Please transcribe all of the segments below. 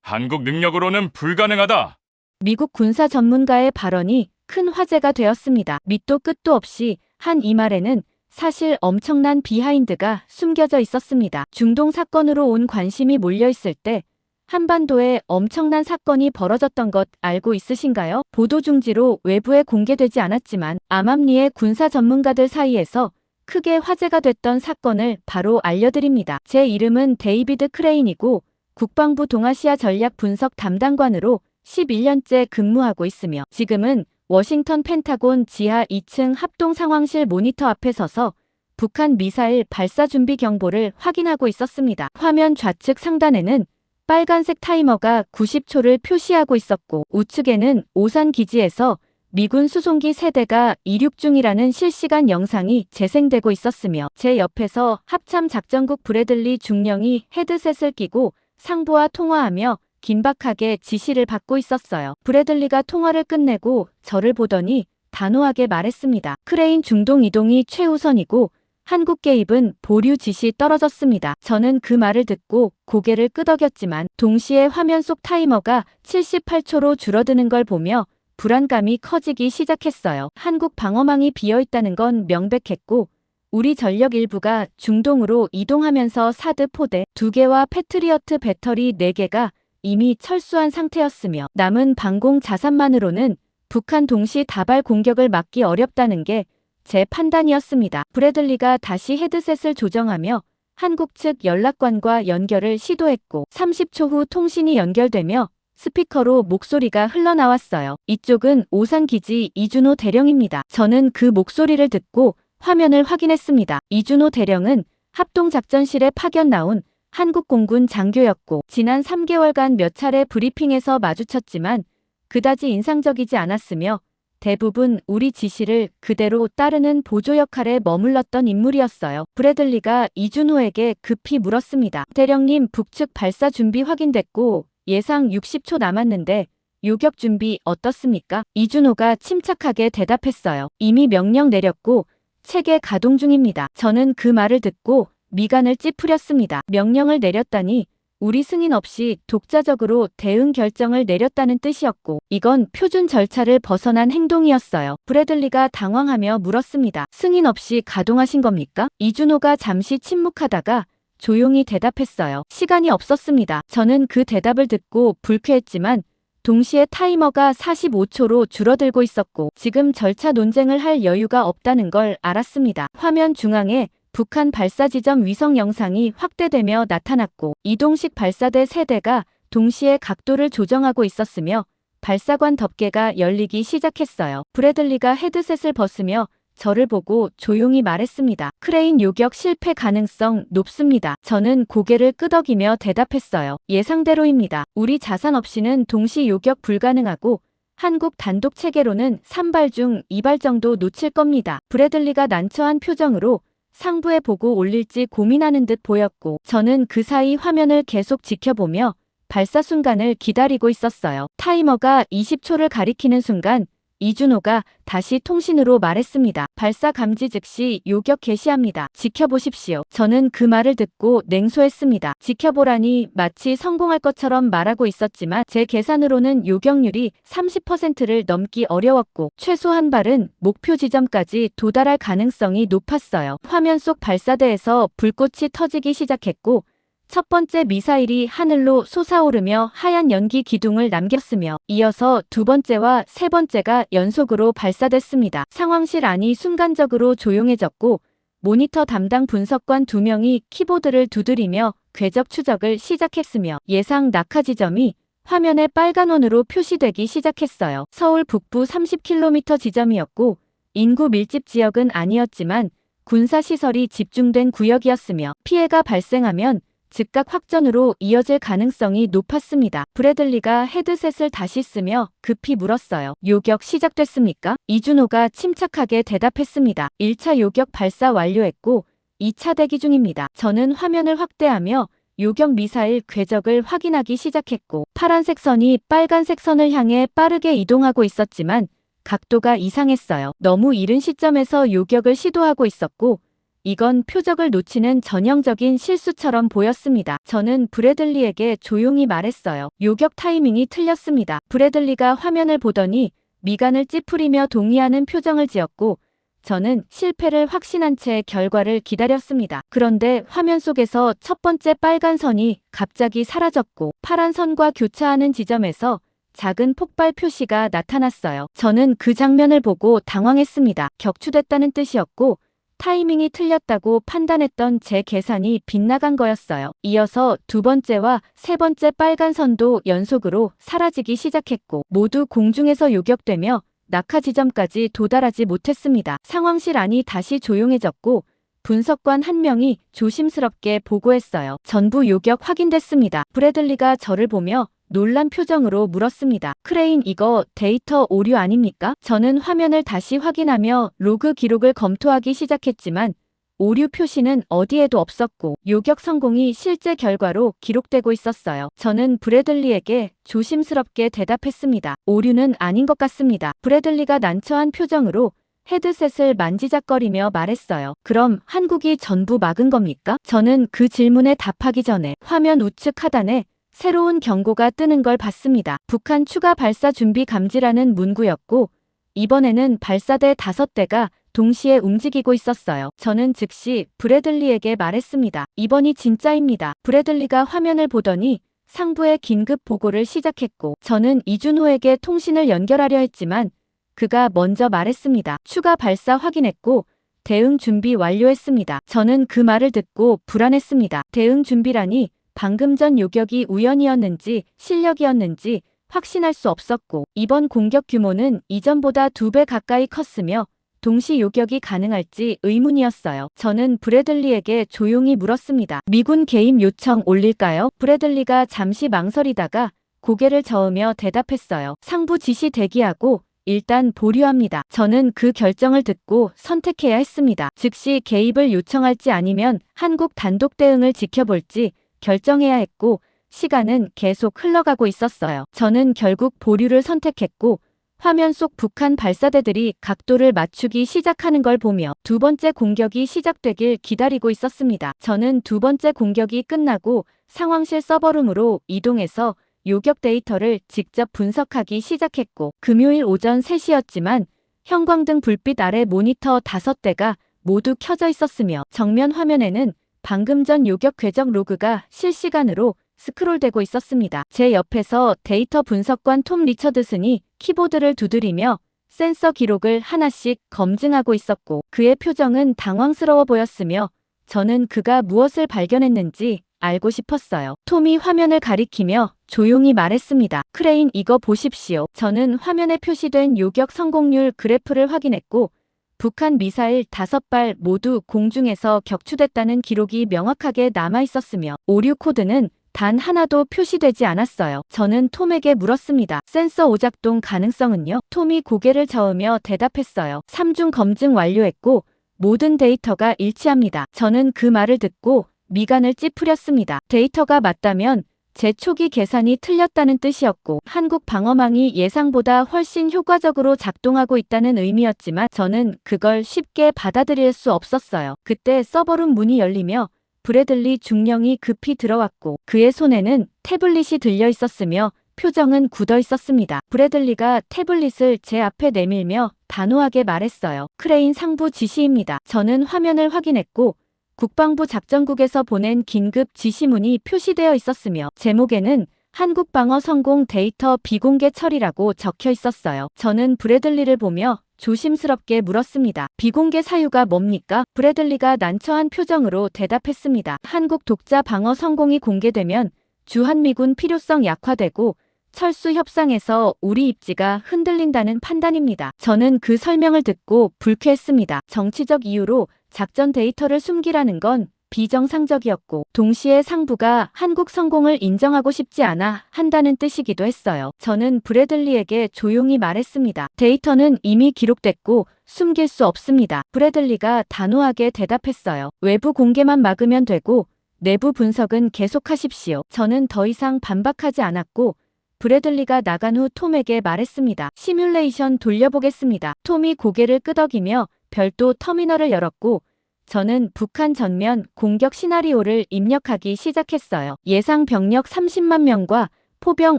한국 능력으로는 불가능하다. 미국 군사 전문가의 발언이 큰 화제가 되었습니다. 밑도 끝도 없이 한 이 말에는 사실 엄청난 비하인드가 숨겨져 있었습니다. 중동 사건으로 온 관심이 몰려있을 때 한반도에 엄청난 사건이 벌어졌던 것 알고 있으신가요? 보도 중지로 외부에 공개되지 않았지만 암암리의 군사 전문가들 사이에서 크게 화제가 됐던 사건을 바로 알려드립니다. 제 이름은 데이비드 크레인이고 국방부 동아시아 전략 분석 담당관으로 11년째 근무하고 있으며 지금은 워싱턴 펜타곤 지하 2층 합동 상황실 모니터 앞에 서서 북한 미사일 발사 준비 경보를 확인하고 있었습니다. 화면 좌측 상단에는 빨간색 타이머가 90초를 표시하고 있었고 우측에는 오산 기지에서 미군 수송기 세대가 이륙 중이라는 실시간 영상이 재생되고 있었으며 제 옆에서 합참 작전국 브래들리 중령이 헤드셋을 끼고 상부와 통화하며 긴박하게 지시를 받고 있었어요. 브래들리가 통화를 끝내고 저를 보더니 단호하게 말했습니다. 크레인 중동 이동이 최우선이고 한국 개입은 보류 지시 떨어졌습니다. 저는 그 말을 듣고 고개를 끄덕였지만 동시에 화면 속 타이머가 78초로 줄어드는 걸 보며 불안감이 커지기 시작했어요. 한국 방어망이 비어있다는 건 명백했고 우리 전력 일부가 중동으로 이동하면서 사드 포대 2개와 패트리어트 배터리 4개가 이미 철수한 상태였으며 남은 방공 자산만으로는 북한 동시 다발 공격을 막기 어렵다는 게 제 판단이었습니다. 브래들리가 다시 헤드셋을 조정하며 한국 측 연락관과 연결을 시도했고 30초 후 통신이 연결되며 스피커로 목소리가 흘러나왔어요. 이쪽은 오산기지 이준호 대령입니다. 저는 그 목소리를 듣고 화면을 확인했습니다. 이준호 대령은 합동작전실에 파견 나온 한국 공군 장교였고 지난 3개월간 몇 차례 브리핑에서 마주쳤지만 그다지 인상적이지 않았으며 대부분 우리 지시를 그대로 따르는 보조 역할에 머물렀던 인물이었어요. 브래들리가 이준호에게 급히 물었습니다. 대령님, 북측 발사 준비 확인됐고 예상 60초 남았는데 요격 준비 어떻습니까? 이준호가 침착하게 대답했어요. 이미 명령 내렸고 체계 가동 중입니다. 저는 그 말을 듣고 미간을 찌푸렸습니다. 명령을 내렸다니 우리 승인 없이 독자적으로 대응 결정을 내렸다는 뜻이었고 이건 표준 절차를 벗어난 행동이었어요. 브래들리가 당황하며 물었습니다. 승인 없이 가동하신 겁니까? 이준호가 잠시 침묵하다가 조용히 대답했어요. 시간이 없었습니다. 저는 그 대답을 듣고 불쾌했지만 동시에 타이머가 45초로 줄어들고 있었고 지금 절차 논쟁을 할 여유가 없다는 걸 알았습니다. 화면 중앙에 북한 발사 지점 위성 영상이 확대되며 나타났고 이동식 발사대 세대가 동시에 각도를 조정하고 있었으며 발사관 덮개가 열리기 시작했어요. 브래들리가 헤드셋을 벗으며 저를 보고 조용히 말했습니다. 크레인 요격 실패 가능성 높습니다. 저는 고개를 끄덕이며 대답했어요. 예상대로입니다. 우리 자산 없이는 동시 요격 불가능하고 한국 단독 체계로는 3발 중 2발 정도 놓칠 겁니다. 브래들리가 난처한 표정으로 상부에 보고 올릴지 고민하는 듯 보였고 저는 그 사이 화면을 계속 지켜보며 발사 순간을 기다리고 있었어요. 타이머가 20초를 가리키는 순간 이준호가 다시 통신으로 말했습니다. 발사 감지 즉시 요격 개시합니다. 지켜보십시오. 저는 그 말을 듣고 냉소했습니다. 지켜보라니 마치 성공할 것처럼 말하고 있었지만 제 계산으로는 요격률이 30%를 넘기 어려웠고 최소 한 발은 목표 지점까지 도달할 가능성이 높았어요. 화면 속 발사대에서 불꽃이 터지기 시작했고 첫 번째 미사일이 하늘로 솟아오르며 하얀 연기 기둥을 남겼으며 이어서 두 번째와 세 번째가 연속으로 발사됐습니다. 상황실 안이 순간적으로 조용해졌고 모니터 담당 분석관 2명이 키보드를 두드리며 궤적 추적을 시작했으며 예상 낙하 지점이 화면에 빨간 원으로 표시되기 시작했어요. 서울 북부 30km 지점이었고 인구 밀집 지역은 아니었지만 군사시설이 집중된 구역이었으며 피해가 발생하면 즉각 확전으로 이어질 가능성이 높았습니다. 브래들리가 헤드셋을 다시 쓰며 급히 물었어요. 요격 시작됐습니까? 이준호가 침착하게 대답했습니다. 1차 요격 발사 완료했고 2차 대기 중입니다. 저는 화면을 확대하며 요격 미사일 궤적을 확인하기 시작했고 파란색 선이 빨간색 선을 향해 빠르게 이동하고 있었지만 각도가 이상했어요. 너무 이른 시점에서 요격을 시도하고 있었고 이건 표적을 놓치는 전형적인 실수처럼 보였습니다. 저는 브래들리에게 조용히 말했어요. 요격 타이밍이 틀렸습니다. 브래들리가 화면을 보더니 미간을 찌푸리며 동의하는 표정을 지었고 저는 실패를 확신한 채 결과를 기다렸습니다. 그런데 화면 속에서 첫 번째 빨간 선이 갑자기 사라졌고 파란 선과 교차하는 지점에서 작은 폭발 표시가 나타났어요. 저는 그 장면을 보고 당황했습니다. 격추됐다는 뜻이었고 타이밍이 틀렸다고 판단했던 제 계산이 빗나간 거였어요. 이어서 두 번째와 세 번째 빨간 선도 연속으로 사라지기 시작했고 모두 공중에서 요격되며 낙하 지점까지 도달하지 못했습니다. 상황실 안이 다시 조용해졌고 분석관 한 명이 조심스럽게 보고했어요. 전부 요격 확인됐습니다. 브래들리가 저를 보며 놀란 표정으로 물었습니다. 크레인, 이거 데이터 오류 아닙니까? 저는 화면을 다시 확인하며 로그 기록을 검토하기 시작했지만 오류 표시는 어디에도 없었고 요격 성공이 실제 결과로 기록되고 있었어요. 저는 브래들리에게 조심스럽게 대답했습니다. 오류는 아닌 것 같습니다. 브래들리가 난처한 표정으로 헤드셋을 만지작거리며 말했어요. 그럼 한국이 전부 막은 겁니까? 저는 그 질문에 답하기 전에 화면 우측 하단에 새로운 경고가 뜨는 걸 봤습니다. 북한 추가 발사 준비 감지라는 문구였고 이번에는 발사대 5대가 동시에 움직이고 있었어요. 저는 즉시 브래들리에게 말했습니다. 이번이 진짜입니다. 브래들리가 화면을 보더니 상부의 긴급 보고를 시작했고 저는 이준호에게 통신을 연결하려 했지만 그가 먼저 말했습니다. 추가 발사 확인했고 대응 준비 완료했습니다. 저는 그 말을 듣고 불안했습니다. 대응 준비라니 방금 전 요격이 우연이었는지 실력이었는지 확신할 수 없었고 이번 공격 규모는 이전보다 2배 가까이 컸으며 동시 요격이 가능할지 의문이었어요. 저는 브래들리에게 조용히 물었습니다. 미군 개입 요청 올릴까요? 브래들리가 잠시 망설이다가 고개를 저으며 대답했어요. 상부 지시 대기하고 일단 보류합니다. 저는 그 결정을 듣고 선택해야 했습니다. 즉시 개입을 요청할지 아니면 한국 단독 대응을 지켜볼지 결정해야 했고 시간은 계속 흘러가고 있었어요. 저는 결국 보류를 선택했고 화면 속 북한 발사대들이 각도를 맞추기 시작하는 걸 보며 두 번째 공격이 시작되길 기다리고 있었습니다. 저는 두 번째 공격이 끝나고 상황실 서버룸으로 이동해서 요격 데이터를 직접 분석하기 시작했고 금요일 오전 3시였지만 형광등 불빛 아래 모니터 5대가 모두 켜져 있었으며 정면 화면에는 방금 전 요격 궤적 로그가 실시간으로 스크롤되고 있었습니다. 제 옆에서 데이터 분석관 톰 리처드슨이 키보드를 두드리며 센서 기록을 하나씩 검증하고 있었고 그의 표정은 당황스러워 보였으며 저는 그가 무엇을 발견했는지 알고 싶었어요. 톰이 화면을 가리키며 조용히 말했습니다. 크레인, 이거 보십시오. 저는 화면에 표시된 요격 성공률 그래프를 확인했고 북한 미사일 5발 모두 공중에서 격추됐다는 기록이 명확하게 남아 있었으며 오류 코드는 단 하나도 표시되지 않았어요. 저는 톰에게 물었습니다. 센서 오작동 가능성은요? 톰이 고개를 저으며 대답했어요. 3중 검증 완료했고 모든 데이터가 일치합니다. 저는 그 말을 듣고 미간을 찌푸렸습니다. 데이터가 맞다면 제 초기 계산이 틀렸다는 뜻이었고 한국 방어망이 예상보다 훨씬 효과적으로 작동하고 있다는 의미였지만 저는 그걸 쉽게 받아들일 수 없었어요. 그때 서버룸 문이 열리며 브래들리 중령이 급히 들어왔고 그의 손에는 태블릿이 들려 있었으며 표정은 굳어 있었습니다. 브래들리가 태블릿을 제 앞에 내밀며 단호하게 말했어요. 크레인 상부 지시입니다. 저는 화면을 확인했고 국방부 작전국에서 보낸 긴급 지시문이 표시되어 있었으며 제목에는 한국 방어 성공 데이터 비공개 처리라고 적혀 있었어요. 저는 브래들리를 보며 조심스럽게 물었습니다. 비공개 사유가 뭡니까? 브래들리가 난처한 표정으로 대답했습니다. 한국 독자 방어 성공이 공개되면 주한미군 필요성 약화되고 철수 협상에서 우리 입지가 흔들린다는 판단입니다. 저는 그 설명을 듣고 불쾌했습니다. 정치적 이유로 작전 데이터를 숨기라는 건 비정상적이었고 동시에 상부가 한국 성공을 인정하고 싶지 않아 한다는 뜻이기도 했어요. 저는 브래들리에게 조용히 말했습니다. 데이터는 이미 기록됐고 숨길 수 없습니다. 브래들리가 단호하게 대답했어요. 외부 공개만 막으면 되고 내부 분석은 계속하십시오. 저는 더 이상 반박하지 않았고 브래들리가 나간 후 톰에게 말했습니다. 시뮬레이션 돌려보겠습니다. 톰이 고개를 끄덕이며 별도 터미널을 열었고 저는 북한 전면 공격 시나리오를 입력하기 시작했어요. 예상 병력 30만 명과 포병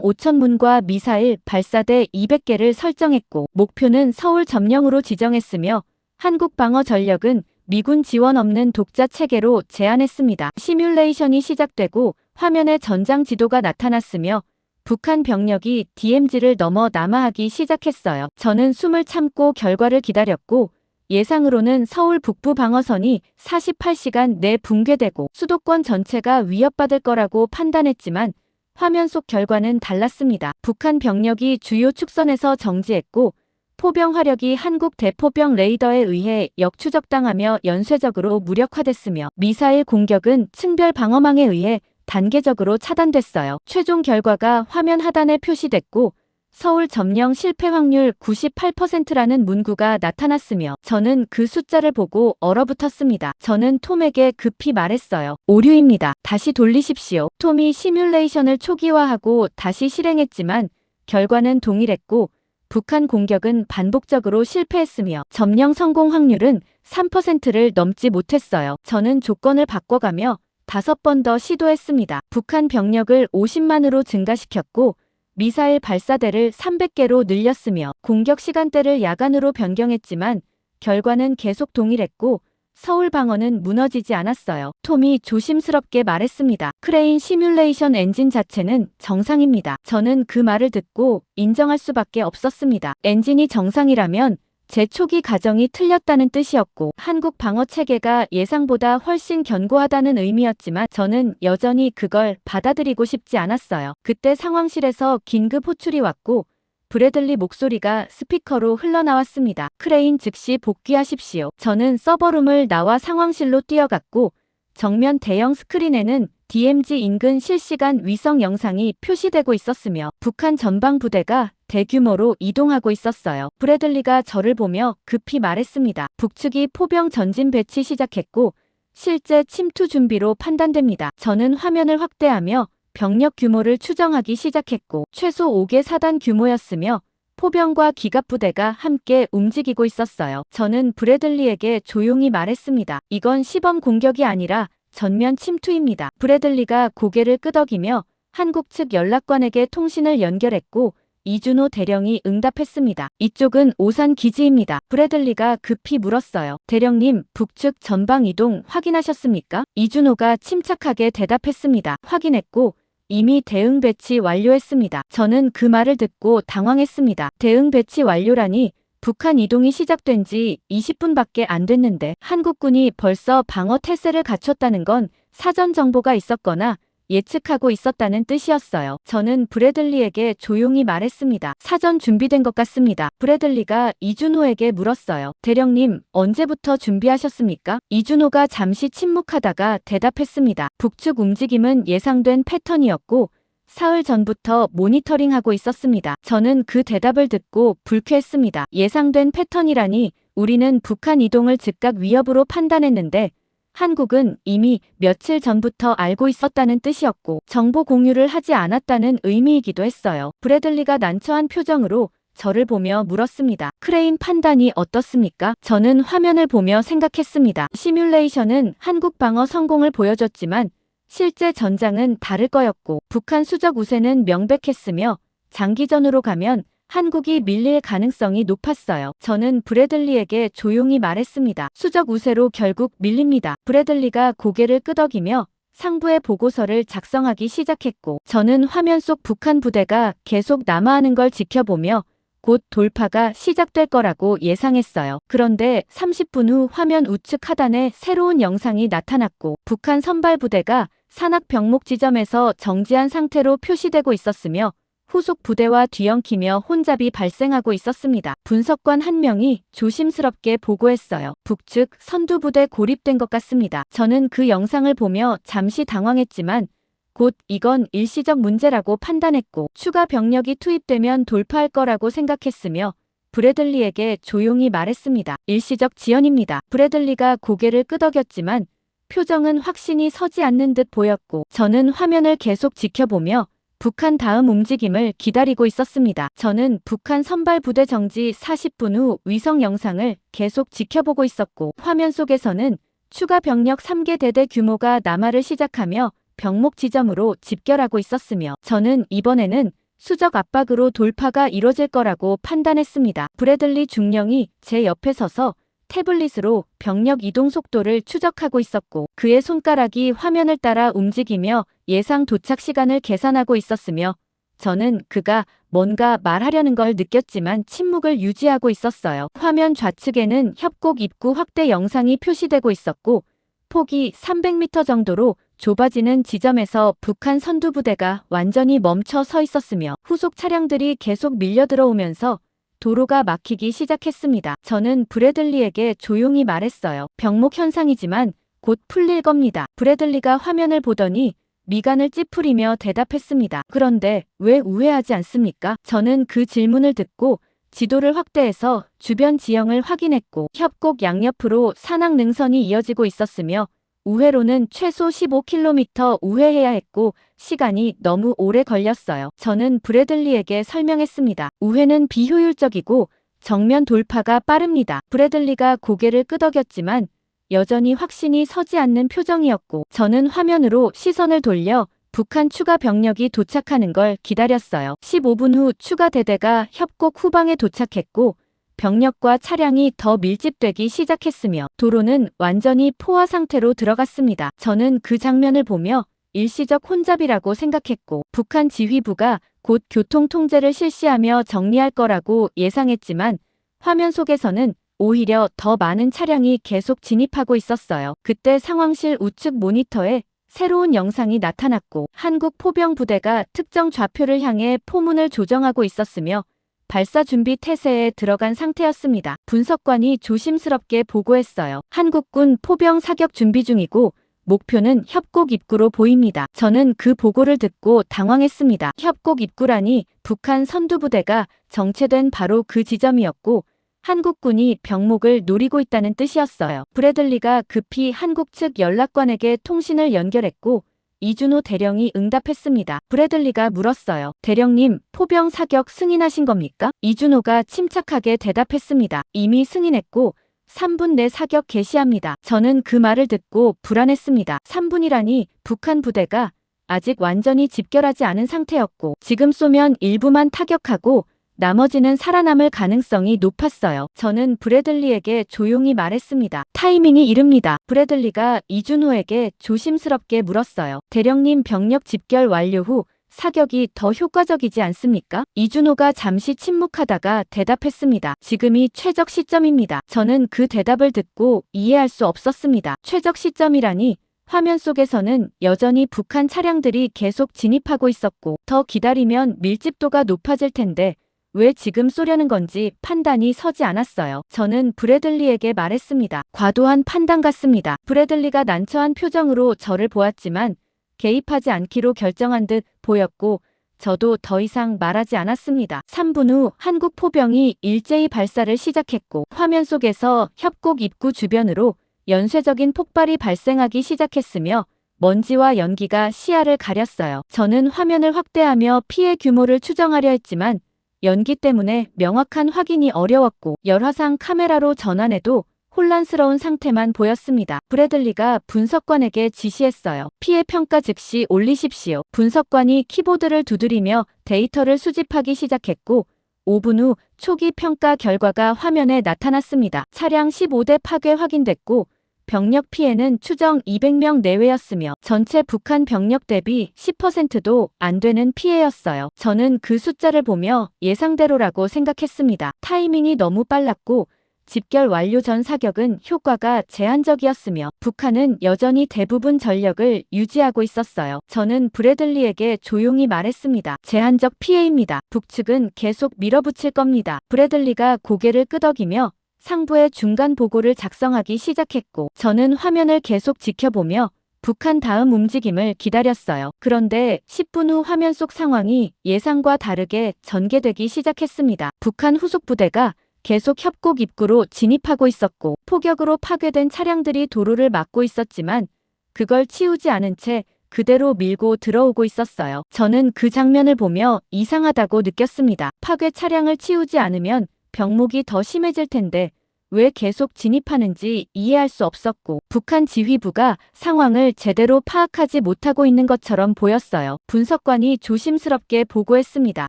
5,000문과 미사일 발사대 200개를 설정했고 목표는 서울 점령으로 지정했으며 한국 방어 전력은 미군 지원 없는 독자 체계로 제안했습니다. 시뮬레이션이 시작되고 화면에 전장 지도가 나타났으며 북한 병력이 DMZ를 넘어 남하하기 시작했어요. 저는 숨을 참고 결과를 기다렸고 예상으로는 서울 북부 방어선이 48시간 내 붕괴되고 수도권 전체가 위협받을 거라고 판단했지만 화면 속 결과는 달랐습니다. 북한 병력이 주요 축선에서 정지했고 포병 화력이 한국 대포병 레이더에 의해 역추적당하며 연쇄적으로 무력화됐으며 미사일 공격은 층별 방어망에 의해 단계적으로 차단됐어요. 최종 결과가 화면 하단에 표시됐고 서울 점령 실패 확률 98%라는 문구가 나타났으며 저는 그 숫자를 보고 얼어붙었습니다. 저는 톰에게 급히 말했어요. 오류입니다. 다시 돌리십시오. 톰이 시뮬레이션을 초기화하고 다시 실행했지만 결과는 동일했고 북한 공격은 반복적으로 실패했으며 점령 성공 확률은 3%를 넘지 못했어요. 저는 조건을 바꿔가며 5번 더 시도했습니다. 북한 병력을 50만으로 증가시켰고 미사일 발사대를 300개로 늘렸으며 공격 시간대를 야간으로 변경했지만 결과는 계속 동일했고 서울 방어는 무너지지 않았어요. 톰이 조심스럽게 말했습니다. 크레인 시뮬레이션 엔진 자체는 정상입니다. 저는 그 말을 듣고 인정할 수밖에 없었습니다. 엔진이 정상이라면 제 초기 가정이 틀렸다는 뜻이었고 한국 방어 체계가 예상보다 훨씬 견고하다는 의미였지만 저는 여전히 그걸 받아들이고 싶지 않았어요. 그때 상황실에서 긴급 호출이 왔고 브래들리 목소리가 스피커로 흘러나왔습니다. 크레인 즉시 복귀하십시오. 저는 서버룸을 나와 상황실로 뛰어갔고 정면 대형 스크린에는 DMZ 인근 실시간 위성 영상이 표시되고 있었으며 북한 전방 부대가 대규모로 이동하고 있었어요. 브래들리가 저를 보며 급히 말했습니다. 북측이 포병 전진 배치 시작했고 실제 침투 준비로 판단됩니다. 저는 화면을 확대하며 병력 규모를 추정하기 시작했고 최소 5개 사단 규모였으며 포병과 기갑부대가 함께 움직이고 있었어요. 저는 브래들리에게 조용히 말했습니다. 이건 시범 공격이 아니라 전면 침투입니다. 브래들리가 고개를 끄덕이며 한국 측 연락관에게 통신을 연결했고 이준호 대령이 응답했습니다. 이쪽은 오산 기지입니다. 브래들리가 급히 물었어요. 대령님, 북측 전방 이동 확인하셨습니까? 이준호가 침착하게 대답했습니다. 확인했고 이미 대응 배치 완료했습니다. 저는 그 말을 듣고 당황했습니다. 대응 배치 완료라니 북한 이동이 시작된 지 20분밖에 안 됐는데 한국군이 벌써 방어 태세를 갖췄다는 건 사전 정보가 있었거나 예측하고 있었다는 뜻이었어요. 저는 브래들리에게 조용히 말했습니다. 사전 준비된 것 같습니다. 브래들리가 이준호에게 물었어요. 대령님, 언제부터 준비하셨습니까? 이준호가 잠시 침묵하다가 대답했습니다. 북측 움직임은 예상된 패턴이었고 사흘 전부터 모니터링하고 있었습니다. 저는 그 대답을 듣고 불쾌했습니다. 예상된 패턴이라니 우리는 북한 이동을 즉각 위협으로 판단했는데 한국은 이미 며칠 전부터 알고 있었다는 뜻이었고 정보 공유를 하지 않았다는 의미이기도 했어요. 브래들리가 난처한 표정으로 저를 보며 물었습니다. 크레인 판단이 어떻습니까? 저는 화면을 보며 생각했습니다. 시뮬레이션은 한국 방어 성공을 보여줬지만 실제 전장은 다를 거였고 북한 수적 우세는 명백했으며 장기전으로 가면 한국이 밀릴 가능성이 높았어요. 저는 브래들리에게 조용히 말했습니다. 수적 우세로 결국 밀립니다. 브래들리가 고개를 끄덕이며 상부의 보고서를 작성하기 시작했고 저는 화면 속 북한 부대가 계속 남하하는 걸 지켜보며 곧 돌파가 시작될 거라고 예상했어요. 그런데 30분 후 화면 우측 하단에 새로운 영상이 나타났고 북한 선발 부대가 산악 병목 지점에서 정지한 상태로 표시되고 있었으며 후속 부대와 뒤엉키며 혼잡이 발생하고 있었습니다. 분석관 한 명이 조심스럽게 보고했어요. 북측 선두부대 고립된 것 같습니다. 저는 그 영상을 보며 잠시 당황했지만 곧 이건 일시적 문제라고 판단했고 추가 병력이 투입되면 돌파할 거라고 생각했으며 브래들리에게 조용히 말했습니다. 일시적 지연입니다. 브래들리가 고개를 끄덕였지만 표정은 확신이 서지 않는 듯 보였고 저는 화면을 계속 지켜보며 북한 다음 움직임을 기다리고 있었습니다. 저는 북한 선발 부대 정지 40분 후 위성 영상을 계속 지켜보고 있었고 화면 속에서는 추가 병력 3개 대대 규모가 남하를 시작하며 병목 지점으로 집결하고 있었으며 저는 이번에는 수적 압박으로 돌파가 이뤄질 거라고 판단했습니다. 브래들리 중령이 제 옆에 서서 태블릿으로 병력 이동 속도를 추적하고 있었고 그의 손가락이 화면을 따라 움직이며 예상 도착 시간을 계산하고 있었으며 저는 그가 뭔가 말하려는 걸 느꼈지만 침묵을 유지하고 있었어요. 화면 좌측에는 협곡 입구 확대 영상이 표시되고 있었고 폭이 300m 정도로 좁아지는 지점에서 북한 선두부대가 완전히 멈춰 서 있었으며 후속 차량들이 계속 밀려 들어오면서 도로가 막히기 시작했습니다. 저는 브래들리에게 조용히 말했어요. 병목 현상이지만 곧 풀릴 겁니다. 브래들리가 화면을 보더니 미간을 찌푸리며 대답했습니다. 그런데 왜 우회하지 않습니까? 저는 그 질문을 듣고 지도를 확대해서 주변 지형을 확인했고 협곡 양옆으로 산악 능선이 이어지고 있었으며 우회로는 최소 15km 우회해야 했고 시간이 너무 오래 걸렸어요. 저는 브래들리에게 설명했습니다. 우회는 비효율적이고 정면 돌파가 빠릅니다. 브래들리가 고개를 끄덕였지만 여전히 확신이 서지 않는 표정이었고 저는 화면으로 시선을 돌려 북한 추가 병력이 도착하는 걸 기다렸어요. 15분 후 추가 대대가 협곡 후방에 도착했고 병력과 차량이 더 밀집되기 시작했으며 도로는 완전히 포화 상태로 들어갔습니다. 저는 그 장면을 보며 일시적 혼잡이라고 생각했고 북한 지휘부가 곧 교통 통제를 실시하며 정리할 거라고 예상했지만 화면 속에서는 오히려 더 많은 차량이 계속 진입하고 있었어요. 그때 상황실 우측 모니터에 새로운 영상이 나타났고 한국 포병 부대가 특정 좌표를 향해 포문을 조정하고 있었으며 발사 준비 태세에 들어간 상태였습니다. 분석관이 조심스럽게 보고했어요. 한국군 포병 사격 준비 중이고 목표는 협곡 입구로 보입니다. 저는 그 보고를 듣고 당황했습니다. 협곡 입구라니 북한 선두부대가 정체된 바로 그 지점이었고 한국군이 병목을 노리고 있다는 뜻이었어요. 브래들리가 급히 한국 측 연락관에게 통신을 연결했고 이준호 대령이 응답했습니다. 브래들리가 물었어요. 대령님, 포병 사격 승인하신 겁니까? 이준호가 침착하게 대답했습니다. 이미 승인했고 3분 내 사격 개시합니다. 저는 그 말을 듣고 불안했습니다. 3분이라니 북한 부대가 아직 완전히 집결하지 않은 상태였고 지금 쏘면 일부만 타격하고 나머지는 살아남을 가능성이 높았어요. 저는 브래들리에게 조용히 말했습니다. 타이밍이 이릅니다. 브래들리가 이준호에게 조심스럽게 물었어요. 대령님 병력 집결 완료 후 사격이 더 효과적이지 않습니까? 이준호가 잠시 침묵하다가 대답했습니다. 지금이 최적 시점입니다. 저는 그 대답을 듣고 이해할 수 없었습니다. 최적 시점이라니 화면 속에서는 여전히 북한 차량들이 계속 진입하고 있었고 더 기다리면 밀집도가 높아질 텐데 왜 지금 쏘려는 건지 판단이 서지 않았어요. 저는 브래들리에게 말했습니다. 과도한 판단 같습니다. 브래들리가 난처한 표정으로 저를 보았지만 개입하지 않기로 결정한 듯 보였고 저도 더 이상 말하지 않았습니다. 3분 후 한국 포병이 일제히 발사를 시작했고 화면 속에서 협곡 입구 주변으로 연쇄적인 폭발이 발생하기 시작했으며 먼지와 연기가 시야를 가렸어요. 저는 화면을 확대하며 피해 규모를 추정하려 했지만 연기 때문에 명확한 확인이 어려웠고 열화상 카메라로 전환해도 혼란스러운 상태만 보였습니다. 브래들리가 분석관에게 지시했어요. 피해 평가 즉시 올리십시오. 분석관이 키보드를 두드리며 데이터를 수집하기 시작했고 5분 후 초기 평가 결과가 화면에 나타났습니다. 차량 15대 파괴 확인됐고 병력 피해는 추정 200명 내외였으며 전체 북한 병력 대비 10%도 안 되는 피해였어요. 저는 그 숫자를 보며 예상대로라고 생각했습니다. 타이밍이 너무 빨랐고 집결 완료 전 사격은 효과가 제한적이었으며 북한은 여전히 대부분 전력을 유지하고 있었어요. 저는 브래들리에게 조용히 말했습니다. 제한적 피해입니다. 북측은 계속 밀어붙일 겁니다. 브래들리가 고개를 끄덕이며 상부의 중간 보고를 작성하기 시작했고 저는 화면을 계속 지켜보며 북한 다음 움직임을 기다렸어요. 그런데 10분 후 화면 속 상황이 예상과 다르게 전개되기 시작했습니다. 북한 후속 부대가 계속 협곡 입구로 진입하고 있었고 포격으로 파괴된 차량들이 도로를 막고 있었지만 그걸 치우지 않은 채 그대로 밀고 들어오고 있었어요. 저는 그 장면을 보며 이상하다고 느꼈습니다. 파괴 차량을 치우지 않으면 병목이 더 심해질 텐데 왜 계속 진입하는지 이해할 수 없었고, 북한 지휘부가 상황을 제대로 파악하지 못하고 있는 것처럼 보였어요. 분석관이 조심스럽게 보고했습니다.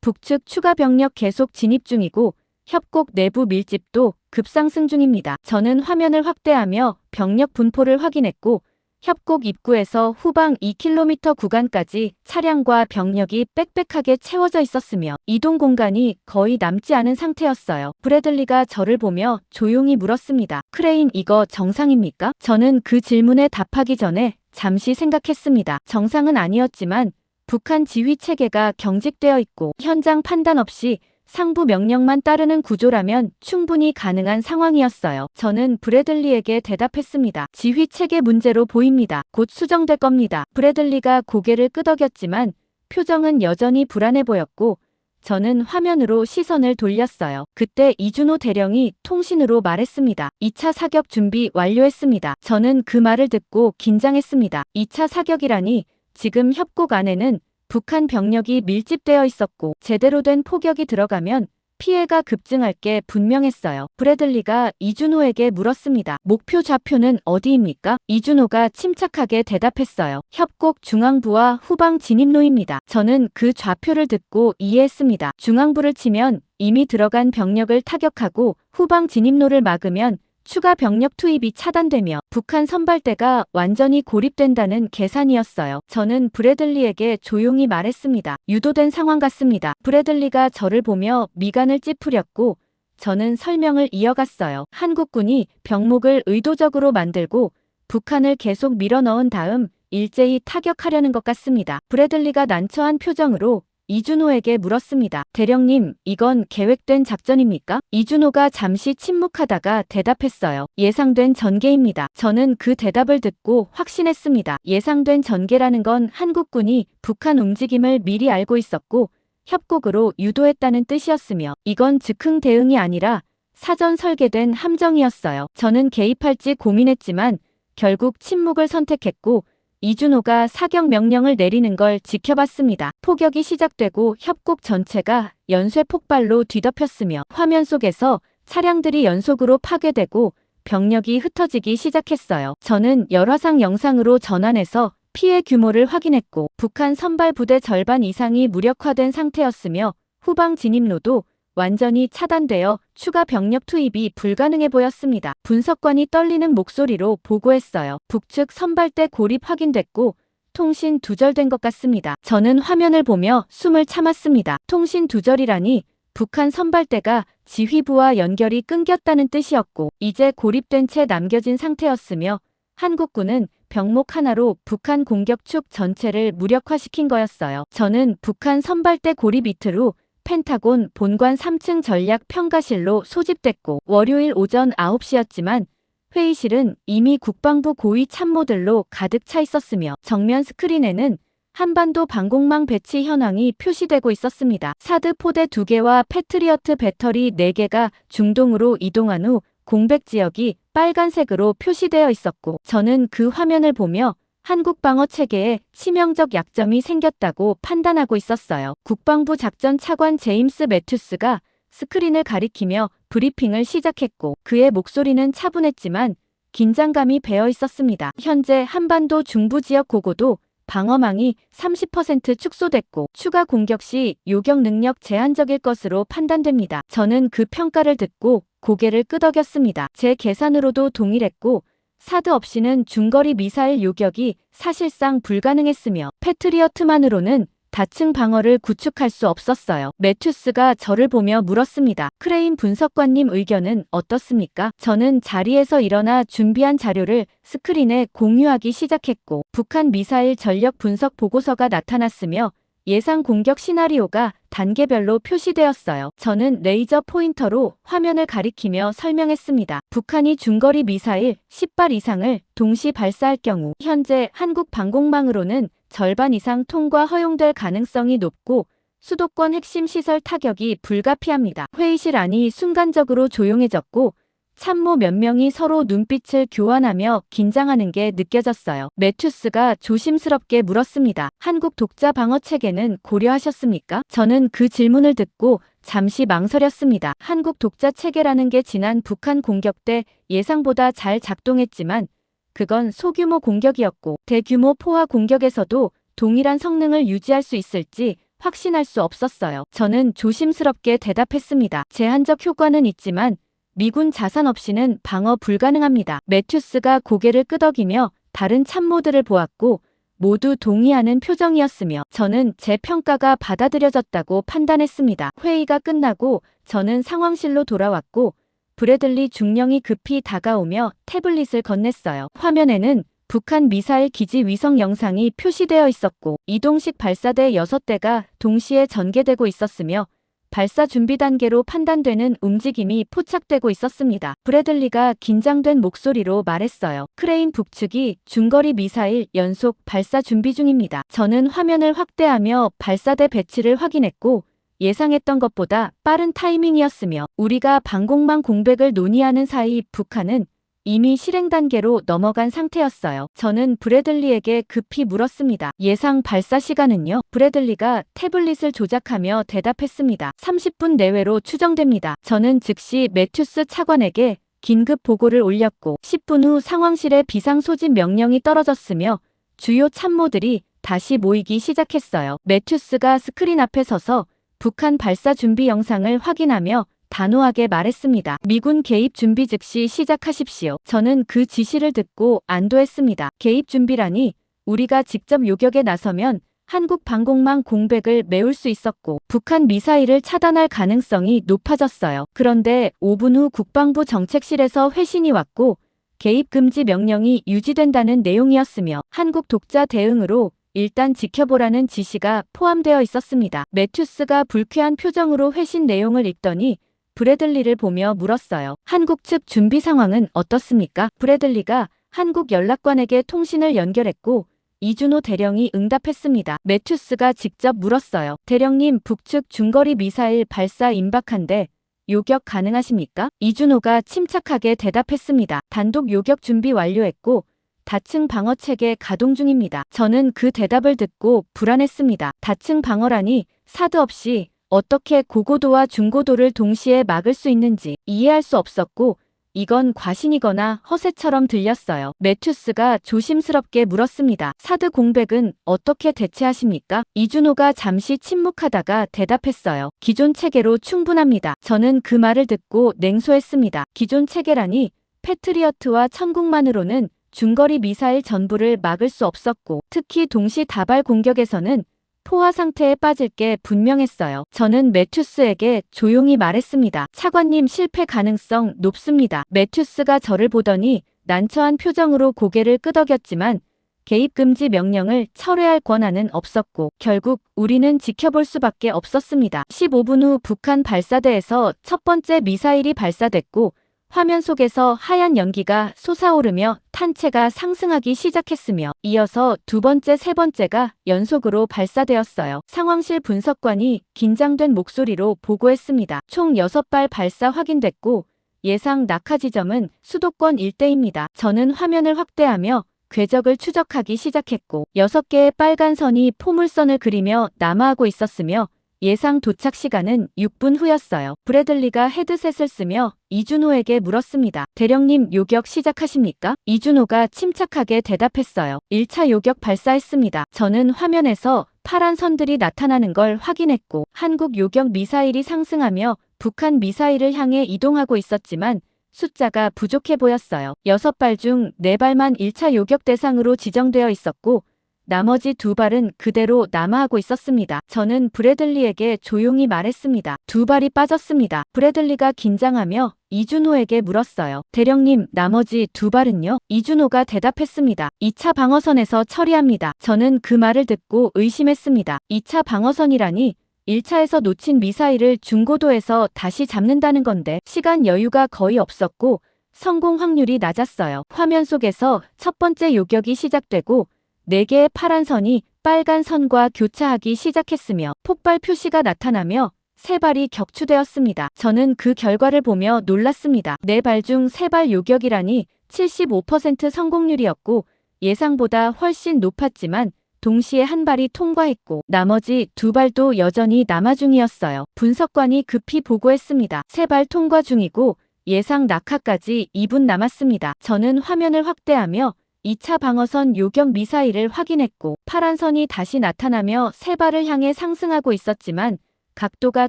북측 추가 병력 계속 진입 중이고 협곡 내부 밀집도 급상승 중입니다. 저는 화면을 확대하며 병력 분포를 확인했고 협곡 입구에서 후방 2km 구간까지 차량과 병력이 빽빽하게 채워져 있었으며 이동 공간이 거의 남지 않은 상태였어요. 브래들리가 저를 보며 조용히 물었습니다. 크레인, 이거 정상입니까? 저는 그 질문에 답하기 전에 잠시 생각했습니다. 정상은 아니었지만 북한 지휘 체계가 경직되어 있고 현장 판단 없이 상부 명령만 따르는 구조라면 충분히 가능한 상황이었어요. 저는 브래들리에게 대답했습니다. 지휘 체계 문제로 보입니다. 곧 수정될 겁니다. 브래들리가 고개를 끄덕였지만 표정은 여전히 불안해 보였고 저는 화면으로 시선을 돌렸어요. 그때 이준호 대령이 통신으로 말했습니다. 2차 사격 준비 완료했습니다. 저는 그 말을 듣고 긴장했습니다. 2차 사격이라니 지금 협곡 안에는 북한 병력이 밀집되어 있었고 제대로 된 포격이 들어가면 피해가 급증할 게 분명했어요. 브래들리가 이준호에게 물었습니다. 목표 좌표는 어디입니까? 이준호가 침착하게 대답했어요. 협곡 중앙부와 후방 진입로입니다. 저는 그 좌표를 듣고 이해했습니다. 중앙부를 치면 이미 들어간 병력을 타격하고 후방 진입로를 막으면 추가 병력 투입이 차단되며 북한 선발대가 완전히 고립된다는 계산이었어요. 저는 브래들리에게 조용히 말했습니다. 유도된 상황 같습니다. 브래들리가 저를 보며 미간을 찌푸렸고 저는 설명을 이어갔어요. 한국군이 병목을 의도적으로 만들고 북한을 계속 밀어넣은 다음 일제히 타격하려는 것 같습니다. 브래들리가 난처한 표정으로 이준호에게 물었습니다. 대령님, 이건 계획된 작전입니까? 이준호가 잠시 침묵하다가 대답했어요. 예상된 전개입니다. 저는 그 대답을 듣고 확신했습니다. 예상된 전개라는 건 한국군이 북한 움직임을 미리 알고 있었고 협곡으로 유도했다는 뜻이었으며 이건 즉흥 대응이 아니라 사전 설계된 함정이었어요. 저는 개입할지 고민했지만 결국 침묵을 선택했고 이준호가 사격 명령을 내리는 걸 지켜봤습니다. 포격이 시작되고 협곡 전체가 연쇄 폭발로 뒤덮였으며 화면 속에서 차량들이 연속으로 파괴되고 병력이 흩어지기 시작했어요. 저는 열화상 영상으로 전환해서 피해 규모를 확인했고 북한 선발 부대 절반 이상이 무력화된 상태였으며 후방 진입로도 완전히 차단되어 추가 병력 투입이 불가능해 보였습니다. 분석관이 떨리는 목소리로 보고했어요. 북측 선발대 고립 확인됐고 통신 두절된 것 같습니다. 저는 화면을 보며 숨을 참았습니다. 통신 두절이라니 북한 선발대가 지휘부와 연결이 끊겼다는 뜻이었고 이제 고립된 채 남겨진 상태였으며 한국군은 병목 하나로 북한 공격축 전체를 무력화시킨 거였어요. 저는 북한 선발대 고립 이틀 후 펜타곤 본관 3층 전략 평가실로 소집됐고 월요일 오전 9시였지만 회의실은 이미 국방부 고위 참모들로 가득 차 있었으며 정면 스크린에는 한반도 방공망 배치 현황이 표시되고 있었습니다. 사드 포대 2개와 패트리어트 배터리 4개가 중동으로 이동한 후 공백 지역이 빨간색으로 표시되어 있었고 저는 그 화면을 보며 한국 방어 체계에 치명적 약점이 생겼다고 판단하고 있었어요. 국방부 작전 차관 제임스 매튜스가 스크린을 가리키며 브리핑을 시작했고 그의 목소리는 차분했지만 긴장감이 배어 있었습니다. 현재 한반도 중부 지역 고고도 방어망이 30% 축소됐고 추가 공격 시 요격 능력 제한적일 것으로 판단됩니다. 저는 그 평가를 듣고 고개를 끄덕였습니다. 제 계산으로도 동일했고 사드 없이는 중거리 미사일 요격이 사실상 불가능했으며 패트리어트만으로는 다층 방어를 구축할 수 없었어요. 매튜스가 저를 보며 물었습니다. 크레인 분석관님 의견은 어떻습니까? 저는 자리에서 일어나 준비한 자료를 스크린에 공유하기 시작했고 북한 미사일 전력 분석 보고서가 나타났으며 예상 공격 시나리오가 단계별로 표시되었어요. 저는 레이저 포인터로 화면을 가리키며 설명했습니다. 북한이 중거리 미사일 10발 이상을 동시 발사할 경우 현재 한국 방공망으로는 절반 이상 통과 허용될 가능성이 높고 수도권 핵심 시설 타격이 불가피합니다. 회의실 안이 순간적으로 조용해졌고 참모 몇 명이 서로 눈빛을 교환하며 긴장하는 게 느껴졌어요. 매튜스가 조심스럽게 물었습니다. 한국 독자 방어 체계는 고려하셨습니까? 저는 그 질문을 듣고 잠시 망설였습니다. 한국 독자 체계라는 게 지난 북한 공격 때 예상보다 잘 작동했지만 그건 소규모 공격이었고 대규모 포화 공격에서도 동일한 성능을 유지할 수 있을지 확신할 수 없었어요. 저는 조심스럽게 대답했습니다. 제한적 효과는 있지만 미군 자산 없이는 방어 불가능합니다. 매튜스가 고개를 끄덕이며 다른 참모들을 보았고 모두 동의하는 표정이었으며 저는 제 평가가 받아들여졌다고 판단했습니다. 회의가 끝나고 저는 상황실로 돌아왔고 브래들리 중령이 급히 다가오며 태블릿을 건넸어요. 화면에는 북한 미사일 기지 위성 영상이 표시되어 있었고 이동식 발사대 6대가 동시에 전개되고 있었으며 발사 준비 단계로 판단되는 움직임이 포착되고 있었습니다. 브래들리가 긴장된 목소리로 말했어요. 크레인 북측이 중거리 미사일 연속 발사 준비 중입니다. 저는 화면을 확대하며 발사대 배치를 확인했고 예상했던 것보다 빠른 타이밍이었으며 우리가 방공망 공백을 논의하는 사이 북한은 이미 실행 단계로 넘어간 상태였어요. 저는 브래들리에게 급히 물었습니다. 예상 발사 시간은요? 브래들리가 태블릿을 조작하며 대답했습니다. 30분 내외로 추정됩니다. 저는 즉시 매튜스 차관에게 긴급 보고를 올렸고 10분 후 상황실에 비상소집 명령이 떨어졌으며 주요 참모들이 다시 모이기 시작했어요. 매튜스가 스크린 앞에 서서 북한 발사 준비 영상을 확인하며 단호하게 말했습니다. 미군 개입 준비 즉시 시작하십시오. 저는 그 지시를 듣고 안도했습니다. 개입 준비라니 우리가 직접 요격에 나서면 한국 방공망 공백을 메울 수 있었고 북한 미사일을 차단할 가능성이 높아졌어요. 그런데 5분 후 국방부 정책실에서 회신이 왔고 개입 금지 명령이 유지된다는 내용이었으며 한국 독자 대응으로 일단 지켜보라는 지시가 포함되어 있었습니다. 매튜스가 불쾌한 표정으로 회신 내용을 읽더니 브래들리를 보며 물었어요. 한국 측 준비 상황은 어떻습니까? 브래들리가 한국 연락관에게 통신을 연결했고 이준호 대령이 응답했습니다. 매튜스가 직접 물었어요. 대령님, 북측 중거리 미사일 발사 임박한데 요격 가능하십니까? 이준호가 침착하게 대답했습니다. 단독 요격 준비 완료했고 다층 방어체계 가동 중입니다. 저는 그 대답을 듣고 불안했습니다. 다층 방어라니 사드 없이 어떻게 고고도와 중고도를 동시에 막을 수 있는지 이해할 수 없었고 이건 과신이거나 허세처럼 들렸어요. 매튜스가 조심스럽게 물었습니다. 사드 공백은 어떻게 대체하십니까? 이준호가 잠시 침묵하다가 대답했어요. 기존 체계로 충분합니다. 저는 그 말을 듣고 냉소했습니다. 기존 체계라니 패트리어트와 천국만으로는 중거리 미사일 전부를 막을 수 없었고 특히 동시 다발 공격에서는 포화 상태에 빠질 게 분명했어요. 저는 매튜스에게 조용히 말했습니다. 차관님, 실패 가능성 높습니다. 매튜스가 저를 보더니 난처한 표정으로 고개를 끄덕였지만 개입 금지 명령을 철회할 권한은 없었고 결국 우리는 지켜볼 수밖에 없었습니다. 15분 후 북한 발사대에서 첫 번째 미사일이 발사됐고 화면 속에서 하얀 연기가 솟아오르며 탄체가 상승하기 시작했으며 이어서 두 번째, 세 번째가 연속으로 발사되었어요. 상황실 분석관이 긴장된 목소리로 보고했습니다. 총 6발 발사 확인됐고 예상 낙하 지점은 수도권 일대입니다. 저는 화면을 확대하며 궤적을 추적하기 시작했고 6개의 빨간 선이 포물선을 그리며 남하하고 있었으며 예상 도착 시간은 6분 후였어요. 브래들리가 헤드셋을 쓰며 이준호에게 물었습니다. 대령님, 요격 시작하십니까? 이준호가 침착하게 대답했어요. 1차 요격 발사했습니다. 저는 화면에서 파란 선들이 나타나는 걸 확인했고 한국 요격 미사일이 상승하며 북한 미사일을 향해 이동하고 있었지만 숫자가 부족해 보였어요. 6발 중 4발만 1차 요격 대상으로 지정되어 있었고 나머지 2발은 그대로 남하하고 있었습니다. 저는 브래들리에게 조용히 말했습니다. 2발이 빠졌습니다. 브래들리가 긴장하며 이준호에게 물었어요. 대령님, 나머지 2발은요? 이준호가 대답했습니다. 2차 방어선에서 처리합니다. 저는 그 말을 듣고 의심했습니다. 2차 방어선이라니 1차에서 놓친 미사일을 중고도에서 다시 잡는다는 건데 시간 여유가 거의 없었고 성공 확률이 낮았어요. 화면 속에서 첫 번째 요격이 시작되고 4개의 파란 선이 빨간 선과 교차하기 시작했으며 폭발 표시가 나타나며 3발이 격추되었습니다. 저는 그 결과를 보며 놀랐습니다. 4발 중 3발 요격이라니 75% 성공률이었고 예상보다 훨씬 높았지만 동시에 한 발이 통과했고 나머지 2발도 여전히 남아 중이었어요. 분석관이 급히 보고했습니다. 3발 통과 중이고 예상 낙하까지 2분 남았습니다. 저는 화면을 확대하며 2차 방어선 요격 미사일을 확인했고 파란 선이 다시 나타나며 3발을 향해 상승하고 있었지만 각도가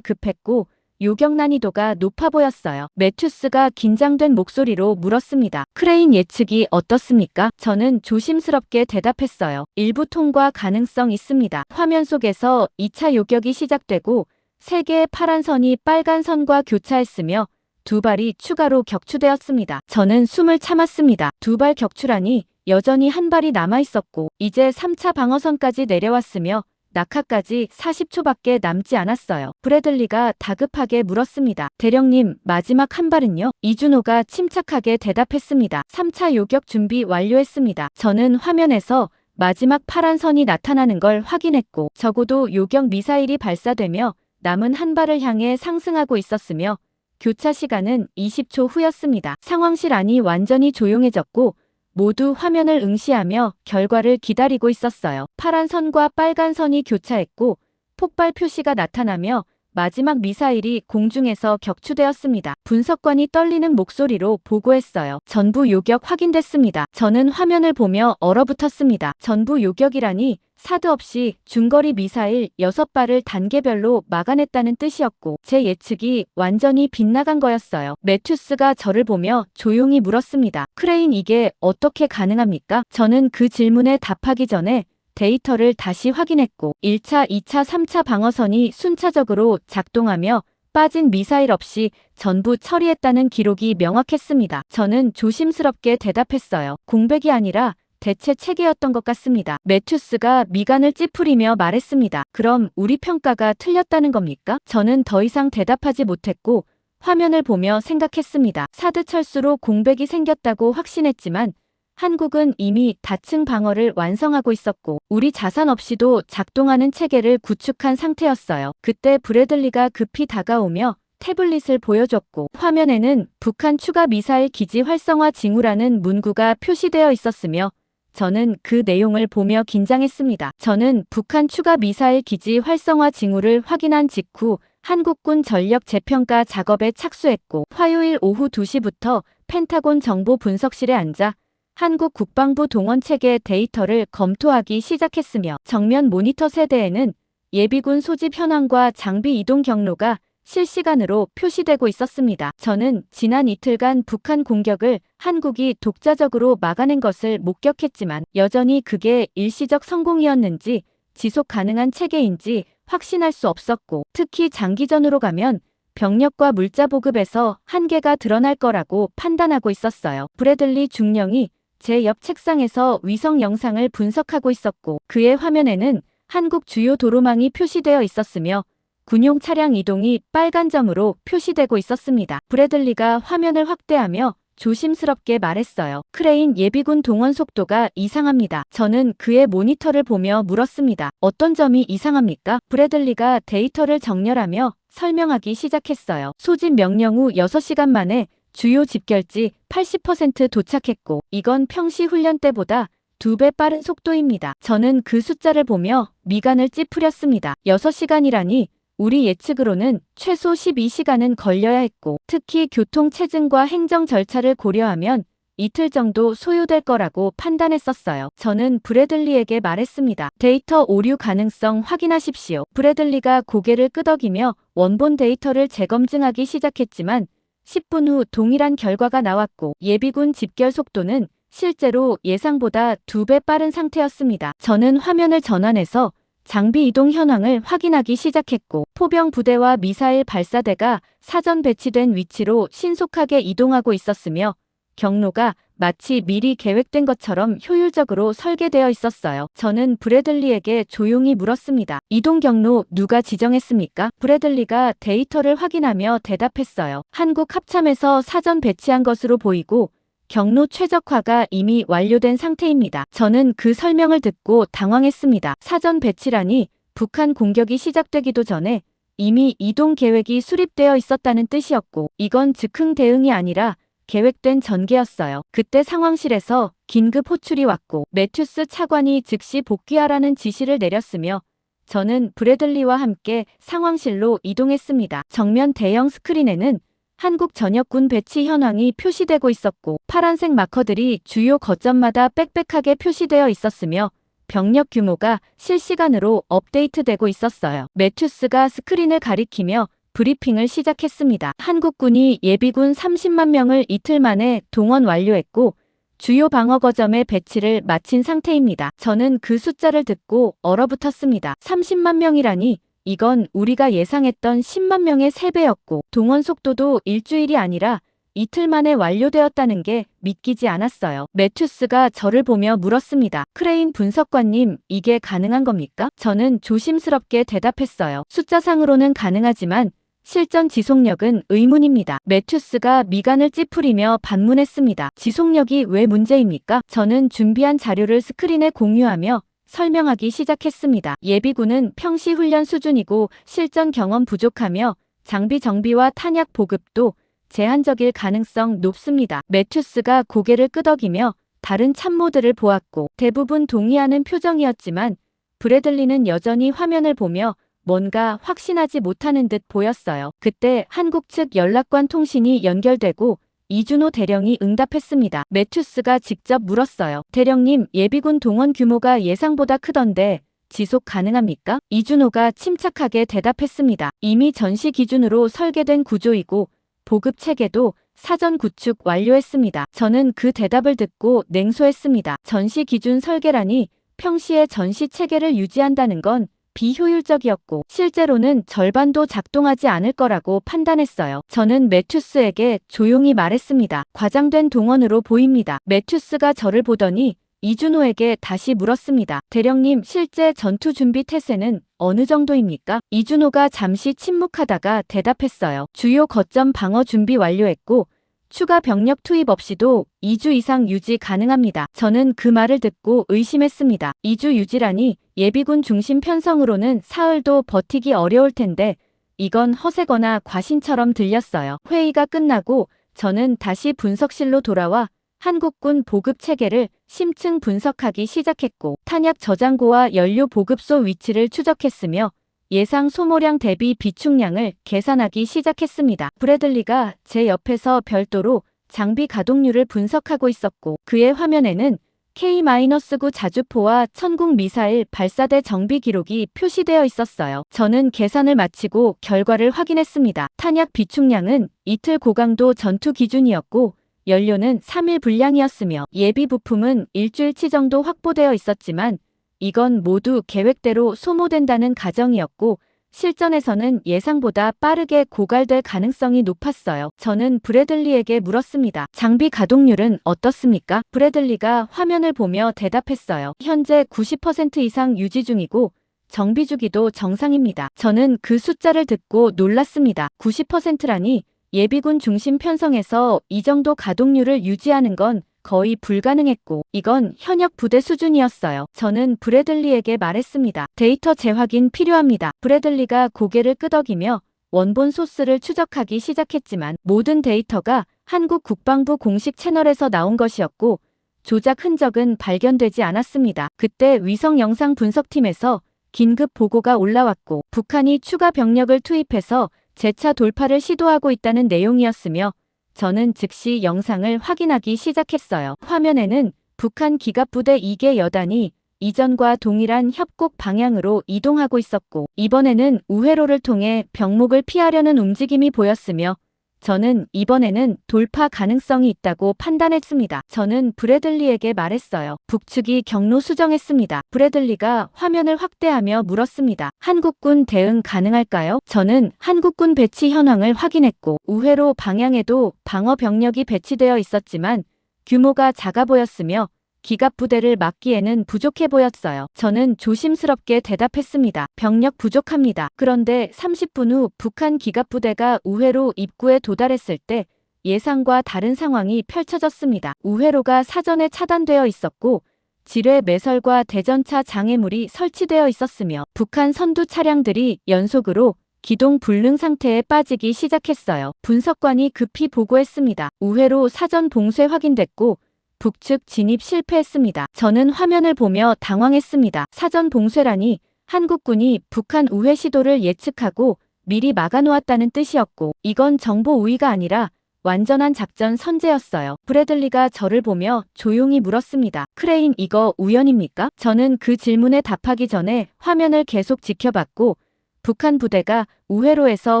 급했고 요격 난이도가 높아 보였어요. 매튜스가 긴장된 목소리로 물었습니다. 크레인 예측이 어떻습니까? 저는 조심스럽게 대답했어요. 일부 통과 가능성 있습니다. 화면 속에서 2차 요격이 시작되고 3개의 파란 선이 빨간 선과 교차했으며 2발이 추가로 격추되었습니다. 저는 숨을 참았습니다. 2발 격추라니 여전히 한 발이 남아있었고 이제 3차 방어선까지 내려왔으며 낙하까지 40초밖에 남지 않았어요. 브래들리가 다급하게 물었습니다. 대령님, 마지막 한 발은요? 이준호가 침착하게 대답했습니다. 3차 요격 준비 완료했습니다. 저는 화면에서 마지막 파란 선이 나타나는 걸 확인했고 적어도 요격 미사일이 발사되며 남은 한 발을 향해 상승하고 있었으며 교차 시간은 20초 후였습니다. 상황실 안이 완전히 조용해졌고 모두 화면을 응시하며 결과를 기다리고 있었어요. 파란 선과 빨간 선이 교차했고 폭발 표시가 나타나며 마지막 미사일이 공중에서 격추되었습니다. 분석관이 떨리는 목소리로 보고했어요. 전부 요격 확인됐습니다. 저는 화면을 보며 얼어붙었습니다. 전부 요격이라니 사드 없이 중거리 미사일 6발을 단계별로 막아냈다는 뜻이었고 제 예측이 완전히 빗나간 거였어요. 매튜스가 저를 보며 조용히 물었습니다. 크레인, 이게 어떻게 가능합니까? 저는 그 질문에 답하기 전에 데이터를 다시 확인했고 1차, 2차, 3차 방어선이 순차적으로 작동하며 빠진 미사일 없이 전부 처리했다는 기록이 명확했습니다. 저는 조심스럽게 대답했어요. 공백이 아니라 대체 체계였던 것 같습니다. 매튜스가 미간을 찌푸리며 말했습니다. 그럼 우리 평가가 틀렸다는 겁니까? 저는 더 이상 대답하지 못했고 화면을 보며 생각했습니다. 사드 철수로 공백이 생겼다고 확신했지만 한국은 이미 다층 방어를 완성하고 있었고 우리 자산 없이도 작동하는 체계를 구축한 상태였어요. 그때 브래들리가 급히 다가오며 태블릿을 보여줬고 화면에는 북한 추가 미사일 기지 활성화 징후라는 문구가 표시되어 있었으며 저는 그 내용을 보며 긴장했습니다. 저는 북한 추가 미사일 기지 활성화 징후를 확인한 직후 한국군 전력 재평가 작업에 착수했고 화요일 오후 2시부터 펜타곤 정보 분석실에 앉아 한국 국방부 동원체계 데이터를 검토하기 시작했으며 정면 모니터 세대에는 예비군 소집 현황과 장비 이동 경로가 실시간으로 표시되고 있었습니다. 저는 지난 이틀간 북한 공격을 한국이 독자적으로 막아낸 것을 목격했지만 여전히 그게 일시적 성공이었는지 지속 가능한 체계인지 확신할 수 없었고 특히 장기전으로 가면 병력과 물자 보급에서 한계가 드러날 거라고 판단하고 있었어요. 브래들리 중령이 제 옆 책상에서 위성 영상을 분석하고 있었고 그의 화면에는 한국 주요 도로망이 표시되어 있었으며 군용 차량 이동이 빨간 점으로 표시되고 있었습니다. 브래들리가 화면을 확대하며 조심스럽게 말했어요. 크레인, 예비군 동원 속도가 이상합니다. 저는 그의 모니터를 보며 물었습니다. 어떤 점이 이상합니까? 브래들리가 데이터를 정렬하며 설명하기 시작했어요. 소집 명령 후 6시간 만에 주요 집결지 80% 도착했고 이건 평시 훈련 때보다 2배 빠른 속도입니다. 저는 그 숫자를 보며 미간을 찌푸렸습니다. 6시간이라니 우리 예측으로는 최소 12시간은 걸려야 했고 특히 교통 체증과 행정 절차를 고려하면 이틀 정도 소요될 거라고 판단했었어요. 저는 브래들리에게 말했습니다. 데이터 오류 가능성 확인하십시오. 브래들리가 고개를 끄덕이며 원본 데이터를 재검증하기 시작했지만 10분 후 동일한 결과가 나왔고 예비군 집결 속도는 실제로 예상보다 2배 빠른 상태였습니다. 저는 화면을 전환해서 장비 이동 현황을 확인하기 시작했고 포병 부대와 미사일 발사대가 사전 배치된 위치로 신속하게 이동하고 있었으며 경로가 마치 미리 계획된 것처럼 효율적으로 설계되어 있었어요. 저는 브래들리에게 조용히 물었습니다. 이동 경로 누가 지정했습니까? 브래들리가 데이터를 확인하며 대답했어요. 한국 합참에서 사전 배치한 것으로 보이고 경로 최적화가 이미 완료된 상태입니다. 저는 그 설명을 듣고 당황했습니다. 사전 배치라니 북한 공격이 시작되기도 전에 이미 이동 계획이 수립되어 있었다는 뜻이었고, 이건 즉흥 대응이 아니라 계획된 전개였어요. 그때 상황실에서 긴급 호출이 왔고 매튜스 차관이 즉시 복귀하라는 지시를 내렸으며 저는 브래들리와 함께 상황실로 이동했습니다. 정면 대형 스크린에는 한국 전역군 배치 현황이 표시되고 있었고 파란색 마커들이 주요 거점마다 빽빽하게 표시되어 있었으며 병력 규모가 실시간으로 업데이트되고 있었어요. 매튜스가 스크린을 가리키며 브리핑을 시작했습니다. 한국군이 예비군 30만 명을 이틀 만에 동원 완료했고 주요 방어 거점의 배치를 마친 상태입니다. 저는 그 숫자를 듣고 얼어붙었습니다. 30만 명이라니 이건 우리가 예상했던 10만 명의 3배였고 동원 속도도 일주일이 아니라 이틀 만에 완료되었다는 게 믿기지 않았어요. 매튜스가 저를 보며 물었습니다. 크레인 분석관님, 이게 가능한 겁니까? 저는 조심스럽게 대답했어요. 숫자상으로는 가능하지만 실전 지속력은 의문입니다. 매튜스가 미간을 찌푸리며 반문했습니다. 지속력이 왜 문제입니까? 저는 준비한 자료를 스크린에 공유하며 설명하기 시작했습니다. 예비군은 평시 훈련 수준이고 실전 경험 부족하며 장비 정비와 탄약 보급도 제한적일 가능성 높습니다. 매튜스가 고개를 끄덕이며 다른 참모들을 보았고 대부분 동의하는 표정이었지만 브래들리는 여전히 화면을 보며 뭔가 확신하지 못하는 듯 보였어요. 그때 한국 측 연락관 통신이 연결되고 이준호 대령이 응답했습니다. 매튜스가 직접 물었어요. 대령님, 예비군 동원 규모가 예상보다 크던데 지속 가능합니까? 이준호가 침착하게 대답했습니다. 이미 전시 기준으로 설계된 구조이고 보급 체계도 사전 구축 완료했습니다. 저는 그 대답을 듣고 냉소했습니다. 전시 기준 설계라니 평시에 전시 체계를 유지한다는 건 비효율적이었고 실제로는 절반도 작동하지 않을 거라고 판단했어요. 저는 매튜스에게 조용히 말했습니다. 과장된 동원으로 보입니다. 매튜스가 저를 보더니 이준호에게 다시 물었습니다. 대령님, 실제 전투 준비 태세는 어느 정도입니까? 이준호가 잠시 침묵하다가 대답했어요. 주요 거점 방어 준비 완료했고 추가 병력 투입 없이도 2주 이상 유지 가능합니다. 저는 그 말을 듣고 의심했습니다. 2주 유지라니 예비군 중심 편성으로는 사흘도 버티기 어려울 텐데 이건 허세거나 과신처럼 들렸어요. 회의가 끝나고 저는 다시 분석실로 돌아와 한국군 보급 체계를 심층 분석하기 시작했고 탄약 저장고와 연료 보급소 위치를 추적했으며 예상 소모량 대비 비축량을 계산하기 시작했습니다. 브래들리가 제 옆에서 별도로 장비 가동률을 분석하고 있었고 그의 화면에는 K-9 자주포와 천궁 미사일 발사대 정비 기록이 표시되어 있었어요. 저는 계산을 마치고 결과를 확인했습니다. 탄약 비축량은 이틀 고강도 전투 기준이었고 연료는 3일 분량이었으며 예비 부품은 일주일치 정도 확보되어 있었지만 이건 모두 계획대로 소모된다는 가정이었고 실전에서는 예상보다 빠르게 고갈될 가능성이 높았어요. 저는 브래들리에게 물었습니다. 장비 가동률은 어떻습니까? 브래들리가 화면을 보며 대답했어요. 현재 90% 이상 유지 중이고 정비 주기도 정상입니다. 저는 그 숫자를 듣고 놀랐습니다. 90%라니 예비군 중심 편성에서 이 정도 가동률을 유지하는 건 거의 불가능했고 이건 현역 부대 수준이었어요. 저는 브래들리에게 말했습니다. 데이터 재확인 필요합니다. 브래들리가 고개를 끄덕이며 원본 소스를 추적하기 시작했지만 모든 데이터가 한국 국방부 공식 채널에서 나온 것이었고 조작 흔적은 발견되지 않았습니다. 그때 위성 영상 분석팀에서 긴급 보고가 올라왔고 북한이 추가 병력을 투입해서 재차 돌파를 시도하고 있다는 내용이었으며 저는 즉시 영상을 확인하기 시작했어요. 화면에는 북한 기갑부대 2개 여단이 이전과 동일한 협곡 방향으로 이동하고 있었고 이번에는 우회로를 통해 병목을 피하려는 움직임이 보였으며 저는 이번에는 돌파 가능성이 있다고 판단했습니다. 저는 브래들리에게 말했어요. 북측이 경로 수정했습니다. 브래들리가 화면을 확대하며 물었습니다. 한국군 대응 가능할까요? 저는 한국군 배치 현황을 확인했고 우회로 방향에도 방어 병력이 배치되어 있었지만 규모가 작아 보였으며 기갑부대를 막기에는 부족해 보였어요. 저는 조심스럽게 대답했습니다. 병력 부족합니다. 그런데 30분 후 북한 기갑부대가 우회로 입구에 도달했을 때 예상과 다른 상황이 펼쳐졌습니다. 우회로가 사전에 차단되어 있었고 지뢰 매설과 대전차 장애물이 설치되어 있었으며 북한 선두 차량들이 연속으로 기동 불능 상태에 빠지기 시작했어요. 분석관이 급히 보고했습니다. 우회로 사전 봉쇄 확인됐고 북측 진입 실패했습니다. 저는 화면을 보며 당황했습니다. 사전 봉쇄라니 한국군이 북한 우회 시도를 예측하고 미리 막아놓았다는 뜻이었고 이건 정보 우위가 아니라 완전한 작전 선제였어요. 브래들리가 저를 보며 조용히 물었습니다. 크레인 이거 우연입니까? 저는 그 질문에 답하기 전에 화면을 계속 지켜봤고 북한 부대가 우회로에서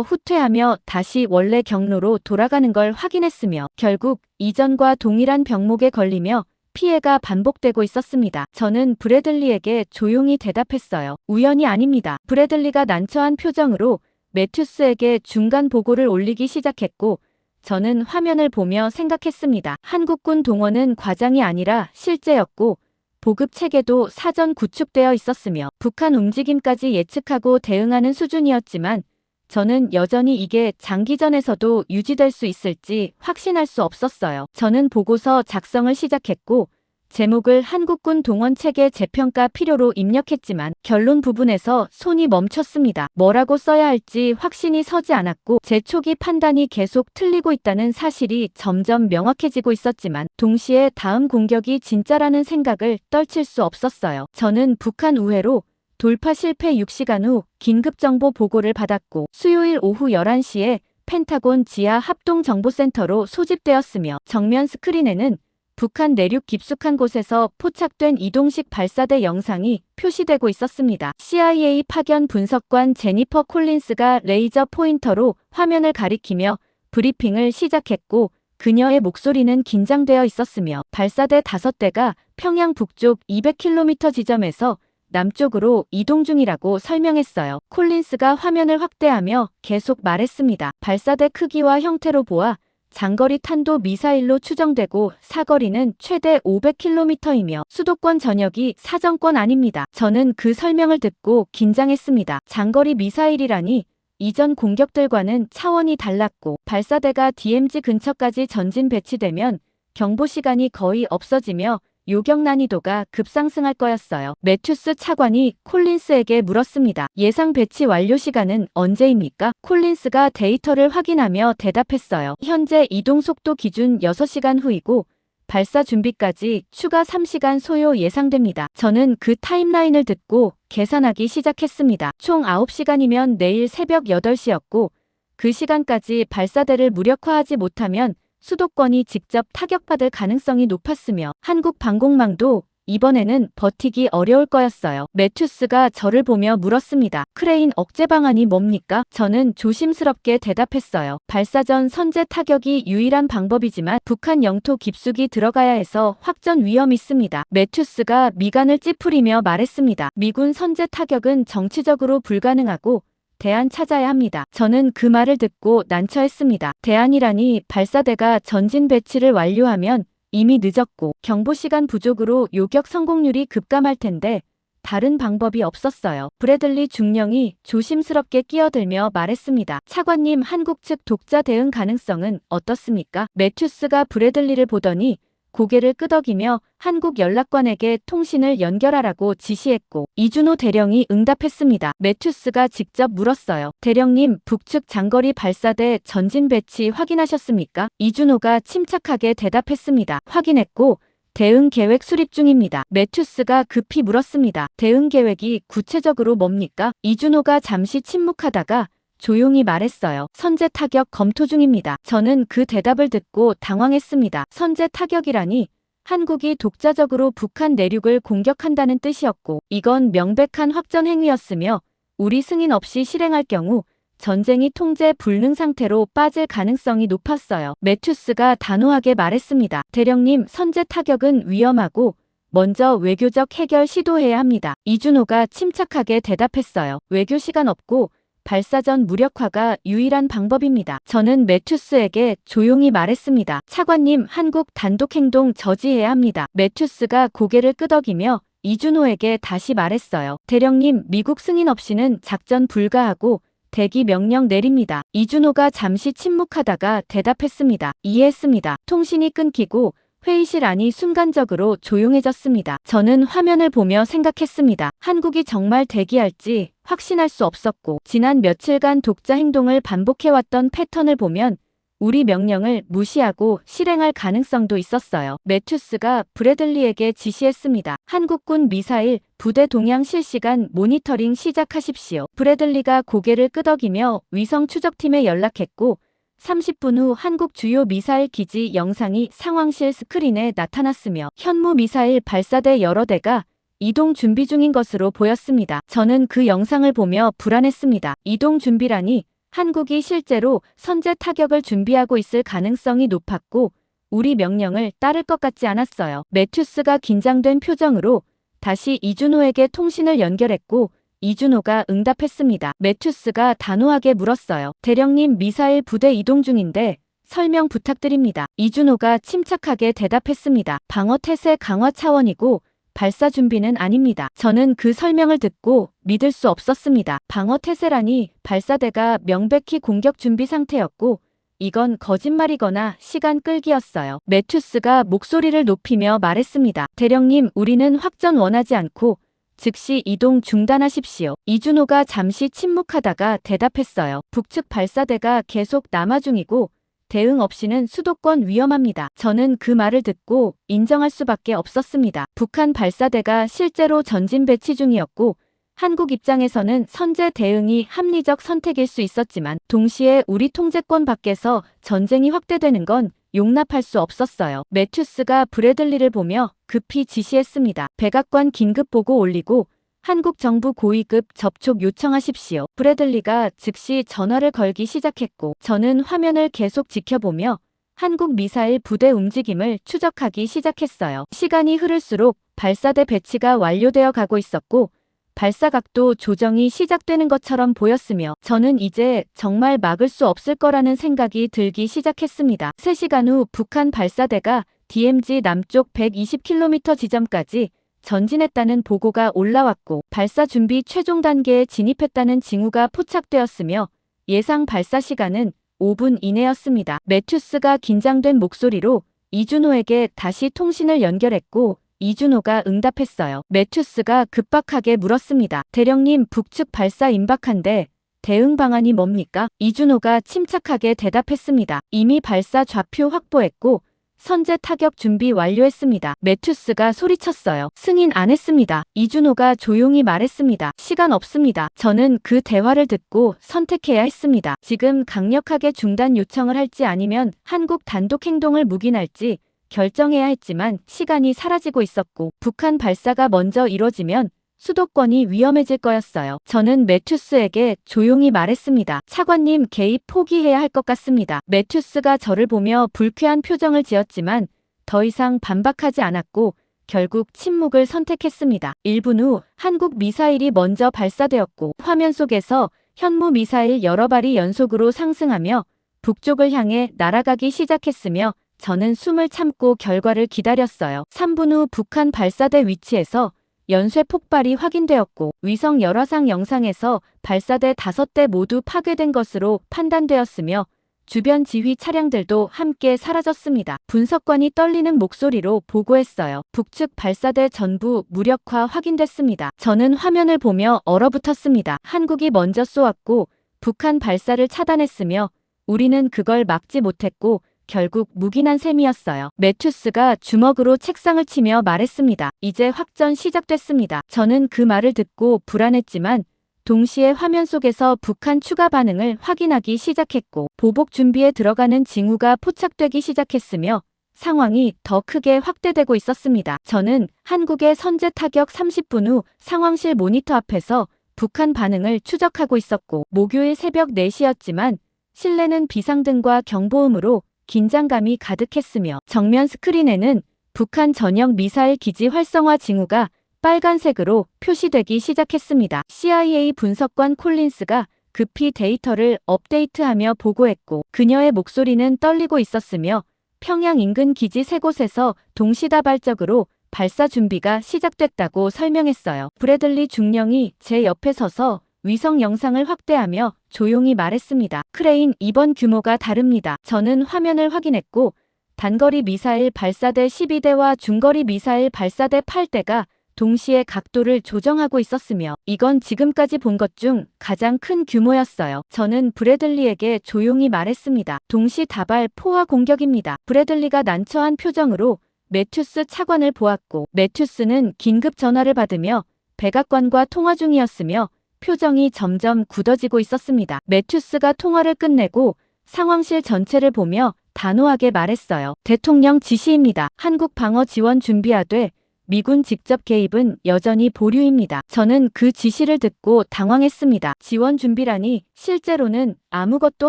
후퇴하며 다시 원래 경로로 돌아가는 걸 확인했으며 결국 이전과 동일한 병목에 걸리며 피해가 반복되고 있었습니다. 저는 브래들리에게 조용히 대답했어요. 우연이 아닙니다. 브래들리가 난처한 표정으로 매튜스에게 중간 보고를 올리기 시작했고 저는 화면을 보며 생각했습니다. 한국군 동원은 과장이 아니라 실제였고 보급 체계도 사전 구축되어 있었으며 북한 움직임까지 예측하고 대응하는 수준이었지만 저는 여전히 이게 장기전에서도 유지될 수 있을지 확신할 수 없었어요. 저는 보고서 작성을 시작했고 제목을 한국군 동원 체계 재평가 필요로 입력했지만 결론 부분에서 손이 멈췄습니다. 뭐라고 써야 할지 확신이 서지 않았고 제 초기 판단이 계속 틀리고 있다는 사실이 점점 명확해지고 있었지만 동시에 다음 공격이 진짜라는 생각을 떨칠 수 없었어요. 저는 북한 우회로 돌파 실패 6시간 후 긴급정보 보고를 받았고 수요일 오후 11시에 펜타곤 지하 합동정보센터로 소집되었으며 정면 스크린에는 북한 내륙 깊숙한 곳에서 포착된 이동식 발사대 영상이 표시되고 있었습니다. CIA 파견 분석관 제니퍼 콜린스가 레이저 포인터로 화면을 가리키며 브리핑을 시작했고 그녀의 목소리는 긴장되어 있었으며 발사대 5대가 평양 북쪽 200km 지점에서 남쪽으로 이동 중이라고 설명했어요. 콜린스가 화면을 확대하며 계속 말했습니다. 발사대 크기와 형태로 보아 장거리 탄도 미사일로 추정되고 사거리는 최대 500km이며 수도권 전역이 사정권 아닙니다. 저는 그 설명을 듣고 긴장했습니다. 장거리 미사일이라니 이전 공격들과는 차원이 달랐고 발사대가 DMZ 근처까지 전진 배치되면 경보 시간이 거의 없어지며 요격 난이도가 급상승할 거였어요. 매튜스 차관이 콜린스에게 물었습니다. 예상 배치 완료 시간은 언제입니까? 콜린스가 데이터를 확인하며 대답했어요. 현재 이동 속도 기준 6시간 후이고 발사 준비까지 추가 3시간 소요 예상됩니다. 저는 그 타임라인을 듣고 계산하기 시작했습니다. 총 9시간이면 내일 새벽 8시였고 그 시간까지 발사대를 무력화하지 못하면 수도권이 직접 타격받을 가능성이 높았으며 한국 방공망도 이번에는 버티기 어려울 거였어요. 매튜스가 저를 보며 물었습니다. 크레인 억제 방안이 뭡니까? 저는 조심스럽게 대답했어요. 발사 전 선제 타격이 유일한 방법이지만 북한 영토 깊숙이 들어가야 해서 확전 위험이 있습니다. 매튜스가 미간을 찌푸리며 말했습니다. 미군 선제 타격은 정치적으로 불가능하고 대안 찾아야 합니다. 저는 그 말을 듣고 난처했습니다. 대안이라니 발사대가 전진 배치를 완료하면 이미 늦었고 경보 시간 부족으로 요격 성공률이 급감할 텐데 다른 방법이 없었어요. 브래들리 중령이 조심스럽게 끼어들며 말했습니다. 차관님, 한국 측 독자 대응 가능성은 어떻습니까? 매튜스가 브래들리를 보더니 고개를 끄덕이며 한국 연락관에게 통신을 연결하라고 지시했고 이준호 대령이 응답했습니다. 매튜스가 직접 물었어요. 대령님, 북측 장거리 발사대 전진 배치 확인하셨습니까? 이준호가 침착하게 대답했습니다. 확인했고 대응 계획 수립 중입니다. 매튜스가 급히 물었습니다. 대응 계획이 구체적으로 뭡니까? 이준호가 잠시 침묵하다가 조용히 말했어요. 선제 타격 검토 중입니다. 저는 그 대답을 듣고 당황했습니다. 선제 타격이라니 한국이 독자적으로 북한 내륙을 공격한다는 뜻이었고 이건 명백한 확전 행위였으며 우리 승인 없이 실행할 경우 전쟁이 통제 불능 상태로 빠질 가능성이 높았어요. 매튜스가 단호하게 말했습니다. 대령님, 선제 타격은 위험하고 먼저 외교적 해결 시도해야 합니다. 이준호가 침착하게 대답했어요. 외교 시간 없고 발사전 무력화가 유일한 방법입니다. 저는 매튜스에게 조용히 말했습니다. 차관님, 한국 단독 행동 저지해야 합니다. 매튜스가 고개를 끄덕이며 이준호에게 다시 말했어요. 대령님, 미국 승인 없이는 작전 불가하고 대기 명령 내립니다. 이준호가 잠시 침묵하다가 대답했습니다. 이해했습니다. 통신이 끊기고 회의실 안이 순간적으로 조용해졌습니다. 저는 화면을 보며 생각했습니다. 한국이 정말 대기할지 확신할 수 없었고, 지난 며칠간 독자 행동을 반복해왔던 패턴을 보면 우리 명령을 무시하고 실행할 가능성도 있었어요. 매튜스가 브래들리에게 지시했습니다. 한국군 미사일 부대 동향 실시간 모니터링 시작하십시오. 브래들리가 고개를 끄덕이며 위성 추적팀에 연락했고, 30분 후 한국 주요 미사일 기지 영상이 상황실 스크린에 나타났으며 현무 미사일 발사대 여러 대가 이동 준비 중인 것으로 보였습니다. 저는 그 영상을 보며 불안했습니다. 이동 준비라니 한국이 실제로 선제 타격을 준비하고 있을 가능성이 높았고 우리 명령을 따를 것 같지 않았어요. 매튜스가 긴장된 표정으로 다시 이준호에게 통신을 연결했고 이준호가 응답했습니다. 매튜스가 단호하게 물었어요. 대령님, 미사일 부대 이동 중인데 설명 부탁드립니다. 이준호가 침착하게 대답했습니다. 방어 태세 강화 차원이고 발사 준비는 아닙니다. 저는 그 설명을 듣고 믿을 수 없었습니다. 방어 태세라니 발사대가 명백히 공격 준비 상태였고 이건 거짓말이거나 시간 끌기였어요. 매튜스가 목소리를 높이며 말했습니다. 대령님, 우리는 확전 원하지 않고 즉시 이동 중단하십시오. 이준호가 잠시 침묵하다가 대답했어요. 북측 발사대가 계속 남아 중이고 대응 없이는 수도권 위험합니다. 저는 그 말을 듣고 인정할 수밖에 없었습니다. 북한 발사대가 실제로 전진 배치 중이었고 한국 입장에서는 선제 대응이 합리적 선택일 수 있었지만 동시에 우리 통제권 밖에서 전쟁이 확대되는 건 용납할 수 없었어요. 매튜스가 브래들리를 보며 급히 지시했습니다. 백악관 긴급 보고 올리고 한국 정부 고위급 접촉 요청하십시오. 브래들리가 즉시 전화를 걸기 시작했고 저는 화면을 계속 지켜보며 한국 미사일 부대 움직임을 추적하기 시작했어요. 시간이 흐를수록 발사대 배치가 완료되어 가고 있었고 발사각도 조정이 시작되는 것처럼 보였으며 저는 이제 정말 막을 수 없을 거라는 생각이 들기 시작했습니다. 3시간 후 북한 발사대가 DMZ 남쪽 120km 지점까지 전진했다는 보고가 올라왔고 발사 준비 최종 단계에 진입했다는 징후가 포착되었으며 예상 발사 시간은 5분 이내였습니다. 매튜스가 긴장된 목소리로 이준호에게 다시 통신을 연결했고 이준호가 응답했어요. 매튜스가 급박하게 물었습니다. 대령님, 북측 발사 임박한데 대응 방안이 뭡니까? 이준호가 침착하게 대답했습니다. 이미 발사 좌표 확보했고 선제 타격 준비 완료했습니다. 매튜스가 소리쳤어요. 승인 안 했습니다. 이준호가 조용히 말했습니다. 시간 없습니다. 저는 그 대화를 듣고 선택해야 했습니다. 지금 강력하게 중단 요청을 할지 아니면 한국 단독 행동을 묵인할지 결정해야 했지만 시간이 사라지고 있었고 북한 발사가 먼저 이뤄지면 수도권이 위험해질 거였어요. 저는 매튜스에게 조용히 말했습니다. 차관님, 개입 포기해야 할 것 같습니다. 매튜스가 저를 보며 불쾌한 표정을 지었지만 더 이상 반박하지 않았고 결국 침묵을 선택했습니다. 1분 후 한국 미사일이 먼저 발사되었고 화면 속에서 현무 미사일 여러 발이 연속으로 상승하며 북쪽을 향해 날아가기 시작했으며 저는 숨을 참고 결과를 기다렸어요. 3분 후 북한 발사대 위치에서 연쇄 폭발이 확인되었고 위성 열화상 영상에서 발사대 5대 모두 파괴된 것으로 판단되었으며 주변 지휘 차량들도 함께 사라졌습니다. 분석관이 떨리는 목소리로 보고했어요. 북측 발사대 전부 무력화 확인됐습니다. 저는 화면을 보며 얼어붙었습니다. 한국이 먼저 쏘았고 북한 발사를 차단했으며 우리는 그걸 막지 못했고 결국 묵인한 셈이었어요. 매튜스가 주먹으로 책상을 치며 말했습니다. 이제 확전 시작됐습니다. 저는 그 말을 듣고 불안했지만 동시에 화면 속에서 북한 추가 반응을 확인하기 시작했고 보복 준비에 들어가는 징후가 포착되기 시작했으며 상황이 더 크게 확대되고 있었습니다. 저는 한국의 선제 타격 30분 후 상황실 모니터 앞에서 북한 반응을 추적하고 있었고 목요일 새벽 4시였지만 실내는 비상등과 경보음으로 긴장감이 가득했으며 정면 스크린에는 북한 전역 미사일 기지 활성화 징후가 빨간색으로 표시되기 시작했습니다. CIA 분석관 콜린스가 급히 데이터를 업데이트하며 보고했고 그녀의 목소리는 떨리고 있었으며 평양 인근 기지 3곳에서 동시다발적으로 발사 준비가 시작됐다고 설명했어요. 브래들리 중령이 제 옆에 서서 위성 영상을 확대하며 조용히 말했습니다. 크레인, 이번 규모가 다릅니다. 저는 화면을 확인했고 단거리 미사일 발사대 12대와 중거리 미사일 발사대 8대가 동시에 각도를 조정하고 있었으며 이건 지금까지 본 것 중 가장 큰 규모였어요. 저는 브래들리에게 조용히 말했습니다. 동시다발 포화 공격입니다. 브래들리가 난처한 표정으로 매튜스 차관을 보았고 매튜스는 긴급 전화를 받으며 백악관과 통화 중이었으며 표정이 점점 굳어지고 있었습니다. 매튜스가 통화를 끝내고 상황실 전체를 보며 단호하게 말했어요. 대통령 지시입니다. 한국 방어 지원 준비하되 미군 직접 개입은 여전히 보류입니다. 저는 그 지시를 듣고 당황했습니다. 지원 준비라니 실제로는 아무것도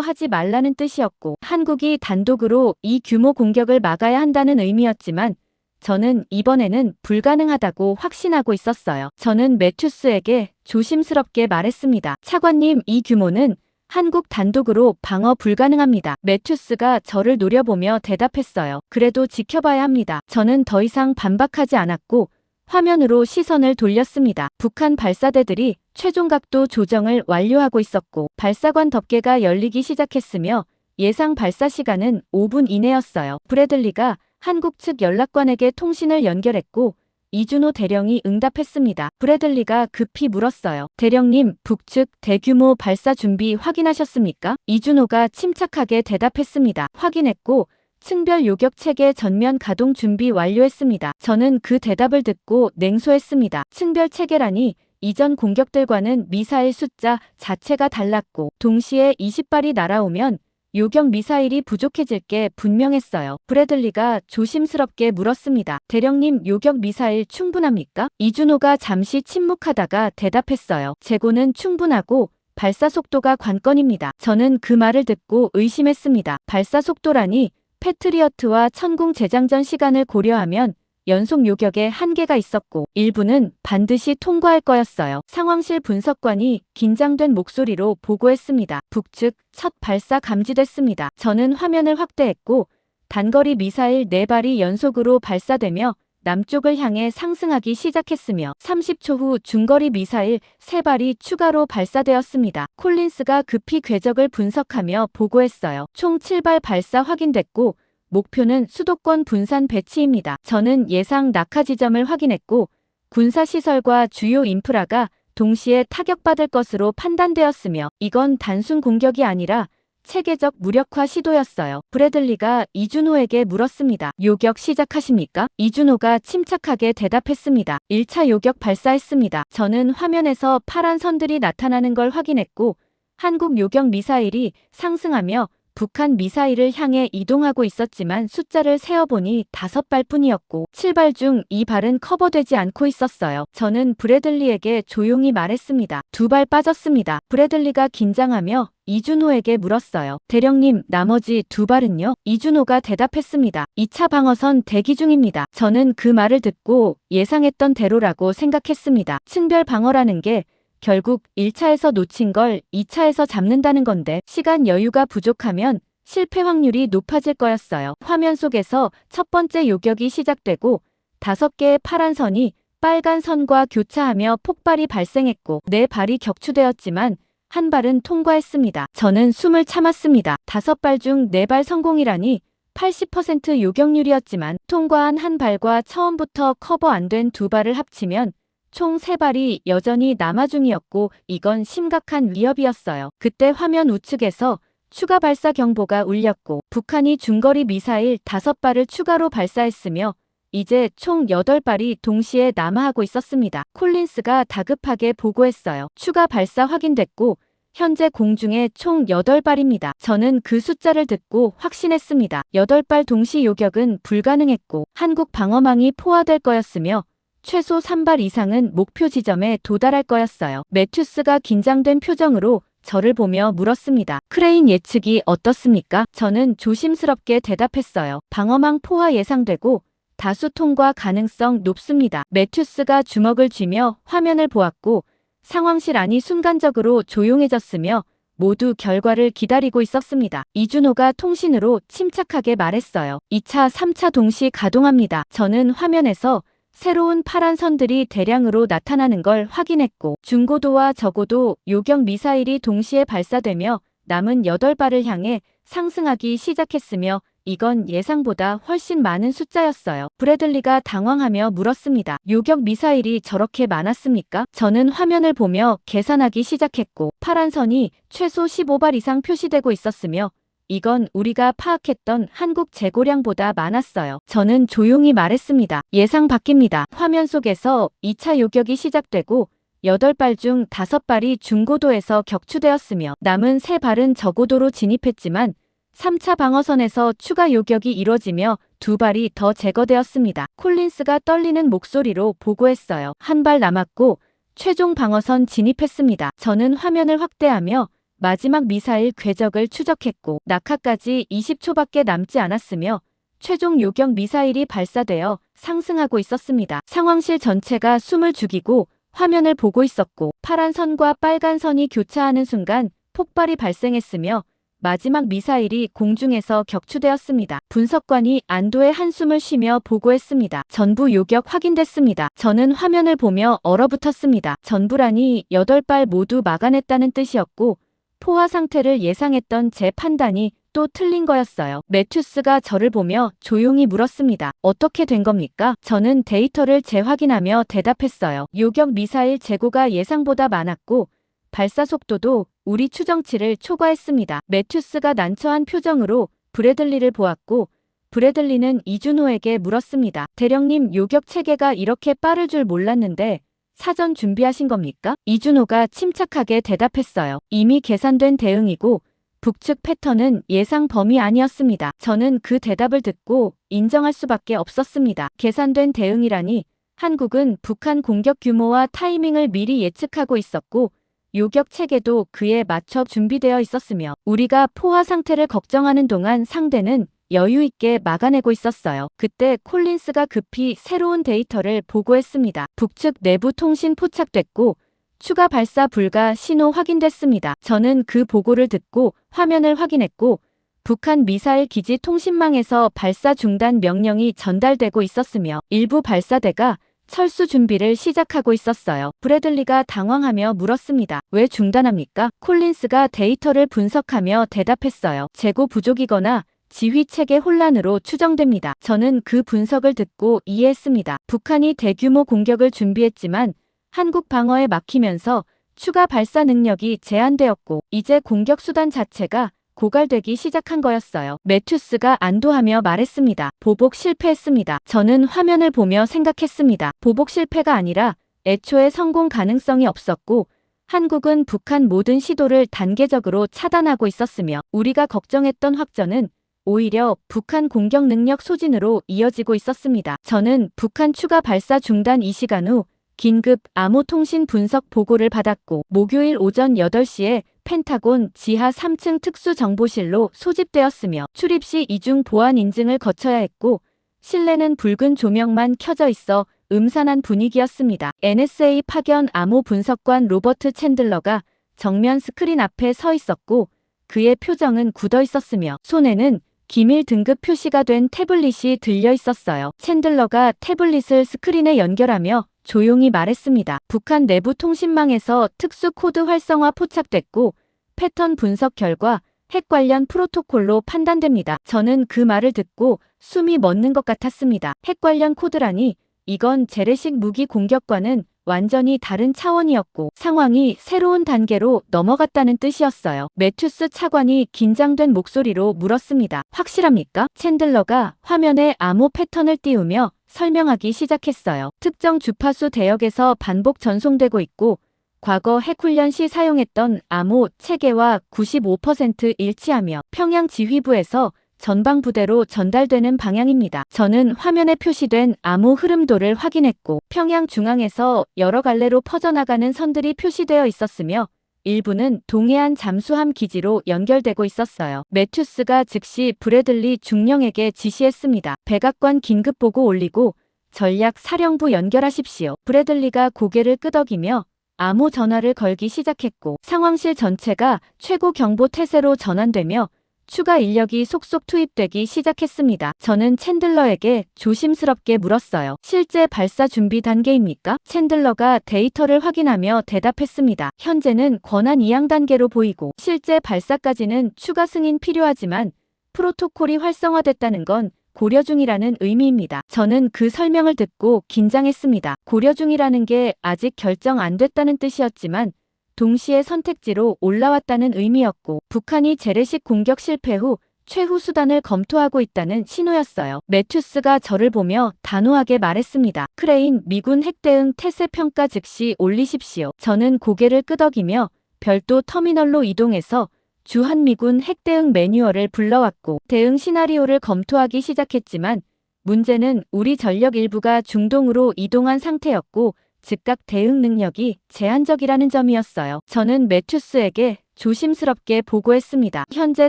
하지 말라는 뜻이었고 한국이 단독으로 이 규모 공격을 막아야 한다는 의미였지만 저는 이번에는 불가능하다고 확신하고 있었어요. 저는 매튜스에게 조심스럽게 말했습니다. 차관님, 이 규모는 한국 단독으로 방어 불가능합니다. 매튜스가 저를 노려보며 대답했어요. 그래도 지켜봐야 합니다. 저는 더 이상 반박하지 않았고 화면으로 시선을 돌렸습니다. 북한 발사대들이 최종 각도 조정을 완료하고 있었고 발사관 덮개가 열리기 시작했으며 예상 발사 시간은 5분 이내였어요. 브래들리가 한국 측 연락관에게 통신을 연결했고 이준호 대령이 응답했습니다. 브래들리가 급히 물었어요. 대령님, 북측 대규모 발사 준비 확인하셨습니까? 이준호가 침착하게 대답했습니다. 확인했고 층별 요격 체계 전면 가동 준비 완료했습니다. 저는 그 대답을 듣고 냉소했습니다. 층별 체계라니 이전 공격들과는 미사일 숫자 자체가 달랐고 동시에 20발이 날아오면 요격 미사일이 부족해질 게 분명했어요. 브래들리가 조심스럽게 물었습니다. 대령님, 요격 미사일 충분합니까? 이준호가 잠시 침묵하다가 대답했어요. 재고는 충분하고 발사 속도가 관건입니다. 저는 그 말을 듣고 의심했습니다. 발사 속도라니 패트리어트와 천궁 재장전 시간을 고려하면 연속 요격에 한계가 있었고 일부는 반드시 통과할 거였어요. 상황실 분석관이 긴장된 목소리로 보고했습니다. 북측 첫 발사 감지됐습니다. 저는 화면을 확대했고 단거리 미사일 4발이 연속으로 발사되며 남쪽을 향해 상승하기 시작했으며 30초 후 중거리 미사일 3발이 추가로 발사되었습니다. 콜린스가 급히 궤적을 분석하며 보고했어요. 총 7발 발사 확인됐고 목표는 수도권 분산 배치입니다. 저는 예상 낙하 지점을 확인했고 군사시설과 주요 인프라가 동시에 타격받을 것으로 판단되었으며 이건 단순 공격이 아니라 체계적 무력화 시도였어요. 브래들리가 이준호에게 물었습니다. 요격 시작하십니까? 이준호가 침착하게 대답했습니다. 1차 요격 발사했습니다. 저는 화면에서 파란 선들이 나타나는 걸 확인했고 한국 요격 미사일이 상승하며 북한 미사일을 향해 이동하고 있었지만 숫자를 세어보니 5발 뿐이었고 7발 중 2발은 커버되지 않고 있었어요. 저는 브래들리에게 조용히 말했습니다. 2발 빠졌습니다. 브래들리가 긴장하며 이준호에게 물었어요. 대령님, 나머지 2발은요? 이준호가 대답했습니다. 2차 방어선 대기 중입니다. 저는 그 말을 듣고 예상했던 대로라고 생각했습니다. 층별 방어라는 게 결국 1차에서 놓친 걸 2차에서 잡는다는 건데 시간 여유가 부족하면 실패 확률이 높아질 거였어요. 화면 속에서 첫 번째 요격이 시작되고 5개의 파란 선이 빨간 선과 교차하며 폭발이 발생했고 4발이 격추되었지만 1발은 통과했습니다. 저는 숨을 참았습니다. 5발 중 4발 성공이라니 80% 요격률이었지만 통과한 1발과 처음부터 커버 안 된 2발을 합치면 총 3발이 여전히 남아 중이었고 이건 심각한 위협이었어요. 그때 화면 우측에서 추가 발사 경보가 울렸고 북한이 중거리 미사일 5발을 추가로 발사했으며 이제 총 8발이 동시에 남하하고 있었습니다. 콜린스가 다급하게 보고했어요. 추가 발사 확인됐고 현재 공중에 총 8발입니다. 저는 그 숫자를 듣고 확신했습니다. 8발 동시 요격은 불가능했고 한국 방어망이 포화될 거였으며 최소 3발 이상은 목표 지점에 도달할 거였어요. 매튜스가 긴장된 표정으로 저를 보며 물었습니다. 크레인 예측이 어떻습니까? 저는 조심스럽게 대답했어요. 방어망 포화 예상되고 다수 통과 가능성 높습니다. 매튜스가 주먹을 쥐며 화면을 보았고 상황실 안이 순간적으로 조용해졌으며 모두 결과를 기다리고 있었습니다. 이준호가 통신으로 침착하게 말했어요. 2차, 3차 동시 가동합니다. 저는 화면에서 새로운 파란 선들이 대량으로 나타나는 걸 확인했고 중고도와 저고도 요격 미사일이 동시에 발사되며 남은 8발을 향해 상승하기 시작했으며 이건 예상보다 훨씬 많은 숫자였어요. 브래들리가 당황하며 물었습니다. 요격 미사일이 저렇게 많았습니까? 저는 화면을 보며 계산하기 시작했고 파란 선이 최소 15발 이상 표시되고 있었으며 이건 우리가 파악했던 한국 재고량보다 많았어요. 저는 조용히 말했습니다. 예상 밖입니다. 화면 속에서 2차 요격이 시작되고 8발 중 5발이 중고도에서 격추되었으며 남은 3발은 저고도로 진입했지만 3차 방어선에서 추가 요격이 이뤄지며 2발이 더 제거되었습니다. 콜린스가 떨리는 목소리로 보고했어요. 1발 남았고 최종 방어선 진입했습니다. 저는 화면을 확대하며 마지막 미사일 궤적을 추적했고 낙하까지 20초밖에 남지 않았으며 최종 요격 미사일이 발사되어 상승하고 있었습니다. 상황실 전체가 숨을 죽이고 화면을 보고 있었고 파란 선과 빨간 선이 교차하는 순간 폭발이 발생했으며 마지막 미사일이 공중에서 격추되었습니다. 분석관이 안도의 한숨을 쉬며 보고했습니다. 전부 요격 확인됐습니다. 저는 화면을 보며 얼어붙었습니다. 전부라니 8발 모두 막아냈다는 뜻이었고 포화 상태를 예상했던 제 판단이 또 틀린 거였어요. 매튜스가 저를 보며 조용히 물었습니다. 어떻게 된 겁니까? 저는 데이터를 재확인하며 대답했어요. 요격 미사일 재고가 예상보다 많았고 발사 속도도 우리 추정치를 초과했습니다. 매튜스가 난처한 표정으로 브래들리를 보았고 브래들리는 이준호에게 물었습니다. 대령님, 요격 체계가 이렇게 빠를 줄 몰랐는데 사전 준비하신 겁니까? 이준호가 침착하게 대답했어요. 이미 계산된 대응이고 북측 패턴은 예상 범위 아니었습니다. 저는 그 대답을 듣고 인정할 수밖에 없었습니다. 계산된 대응이라니 한국은 북한 공격 규모와 타이밍을 미리 예측하고 있었고 요격 체계도 그에 맞춰 준비되어 있었으며 우리가 포화 상태를 걱정하는 동안 상대는 여유 있게 막아내고 있었어요. 그때 콜린스가 급히 새로운 데이터를 보고했습니다. 북측 내부 통신 포착됐고 추가 발사 불가 신호 확인됐습니다. 저는 그 보고를 듣고 화면을 확인했고 북한 미사일 기지 통신망에서 발사 중단 명령이 전달되고 있었으며 일부 발사대가 철수 준비를 시작하고 있었어요. 브래들리가 당황하며 물었습니다. 왜 중단합니까? 콜린스가 데이터를 분석하며 대답했어요. 재고 부족이거나 지휘체계 혼란으로 추정됩니다. 저는 그 분석을 듣고 이해했습니다. 북한이 대규모 공격을 준비했지만 한국 방어에 막히면서 추가 발사 능력이 제한되었고 이제 공격 수단 자체가 고갈되기 시작한 거였어요. 매튜스가 안도하며 말했습니다. 보복 실패했습니다. 저는 화면을 보며 생각했습니다. 보복 실패가 아니라 애초에 성공 가능성이 없었고 한국은 북한 모든 시도를 단계적으로 차단하고 있었으며 우리가 걱정했던 확전은 오히려 북한 공격 능력 소진으로 이어지고 있었습니다. 저는 북한 추가 발사 중단 2시간 후 긴급 암호 통신 분석 보고를 받았고 목요일 오전 8시에 펜타곤 지하 3층 특수정보실로 소집되었으며 출입 시 이중 보안 인증을 거쳐야 했고 실내는 붉은 조명만 켜져 있어 음산한 분위기였습니다. NSA 파견 암호 분석관 로버트 챈들러가 정면 스크린 앞에 서 있었고 그의 표정은 굳어 있었으며 손에는 기밀 등급 표시가 된 태블릿이 들려 있었어요. 챈들러가 태블릿을 스크린에 연결하며 조용히 말했습니다. 북한 내부 통신망에서 특수 코드 활성화 포착됐고 패턴 분석 결과 핵 관련 프로토콜로 판단됩니다. 저는 그 말을 듣고 숨이 멎는 것 같았습니다. 핵 관련 코드라니 이건 재래식 무기 공격과는 완전히 다른 차원이었고 상황이 새로운 단계로 넘어갔다는 뜻이었어요. 매튜스 차관이 긴장된 목소리로 물었습니다. 확실합니까? 챈들러가 화면에 암호 패턴을 띄우며 설명하기 시작했어요. 특정 주파수 대역에서 반복 전송되고 있고 과거 핵훈련 시 사용했던 암호 체계와 95% 일치하며 평양 지휘부에서 전방 부대로 전달되는 방향입니다. 저는 화면에 표시된 암호 흐름도를 확인했고 평양 중앙에서 여러 갈래로 퍼져나가는 선들이 표시되어 있었으며 일부는 동해안 잠수함 기지로 연결되고 있었어요. 매튜스가 즉시 브래들리 중령에게 지시했습니다. 백악관 긴급보고 올리고 전략사령부 연결하십시오. 브래들리가 고개를 끄덕이며 암호 전화를 걸기 시작했고 상황실 전체가 최고 경보 태세로 전환되며 추가 인력이 속속 투입되기 시작했습니다. 저는 챈들러에게 조심스럽게 물었어요. 실제 발사 준비 단계입니까? 챈들러가 데이터를 확인하며 대답했습니다. 현재는 권한 이양 단계로 보이고 실제 발사까지는 추가 승인 필요하지만 프로토콜이 활성화됐다는 건 고려 중이라는 의미입니다. 저는 그 설명을 듣고 긴장했습니다. 고려 중이라는 게 아직 결정 안 됐다는 뜻이었지만 동시에 선택지로 올라왔다는 의미였고 북한이 재래식 공격 실패 후 최후 수단을 검토하고 있다는 신호였어요. 매튜스가 저를 보며 단호하게 말했습니다. 크레인 미군 핵대응 태세 평가 즉시 올리십시오. 저는 고개를 끄덕이며 별도 터미널로 이동해서 주한미군 핵대응 매뉴얼을 불러왔고 대응 시나리오를 검토하기 시작했지만 문제는 우리 전력 일부가 중동으로 이동한 상태였고 즉각 대응 능력이 제한적이라는 점이었어요. 저는 매튜스에게 조심스럽게 보고했습니다. 현재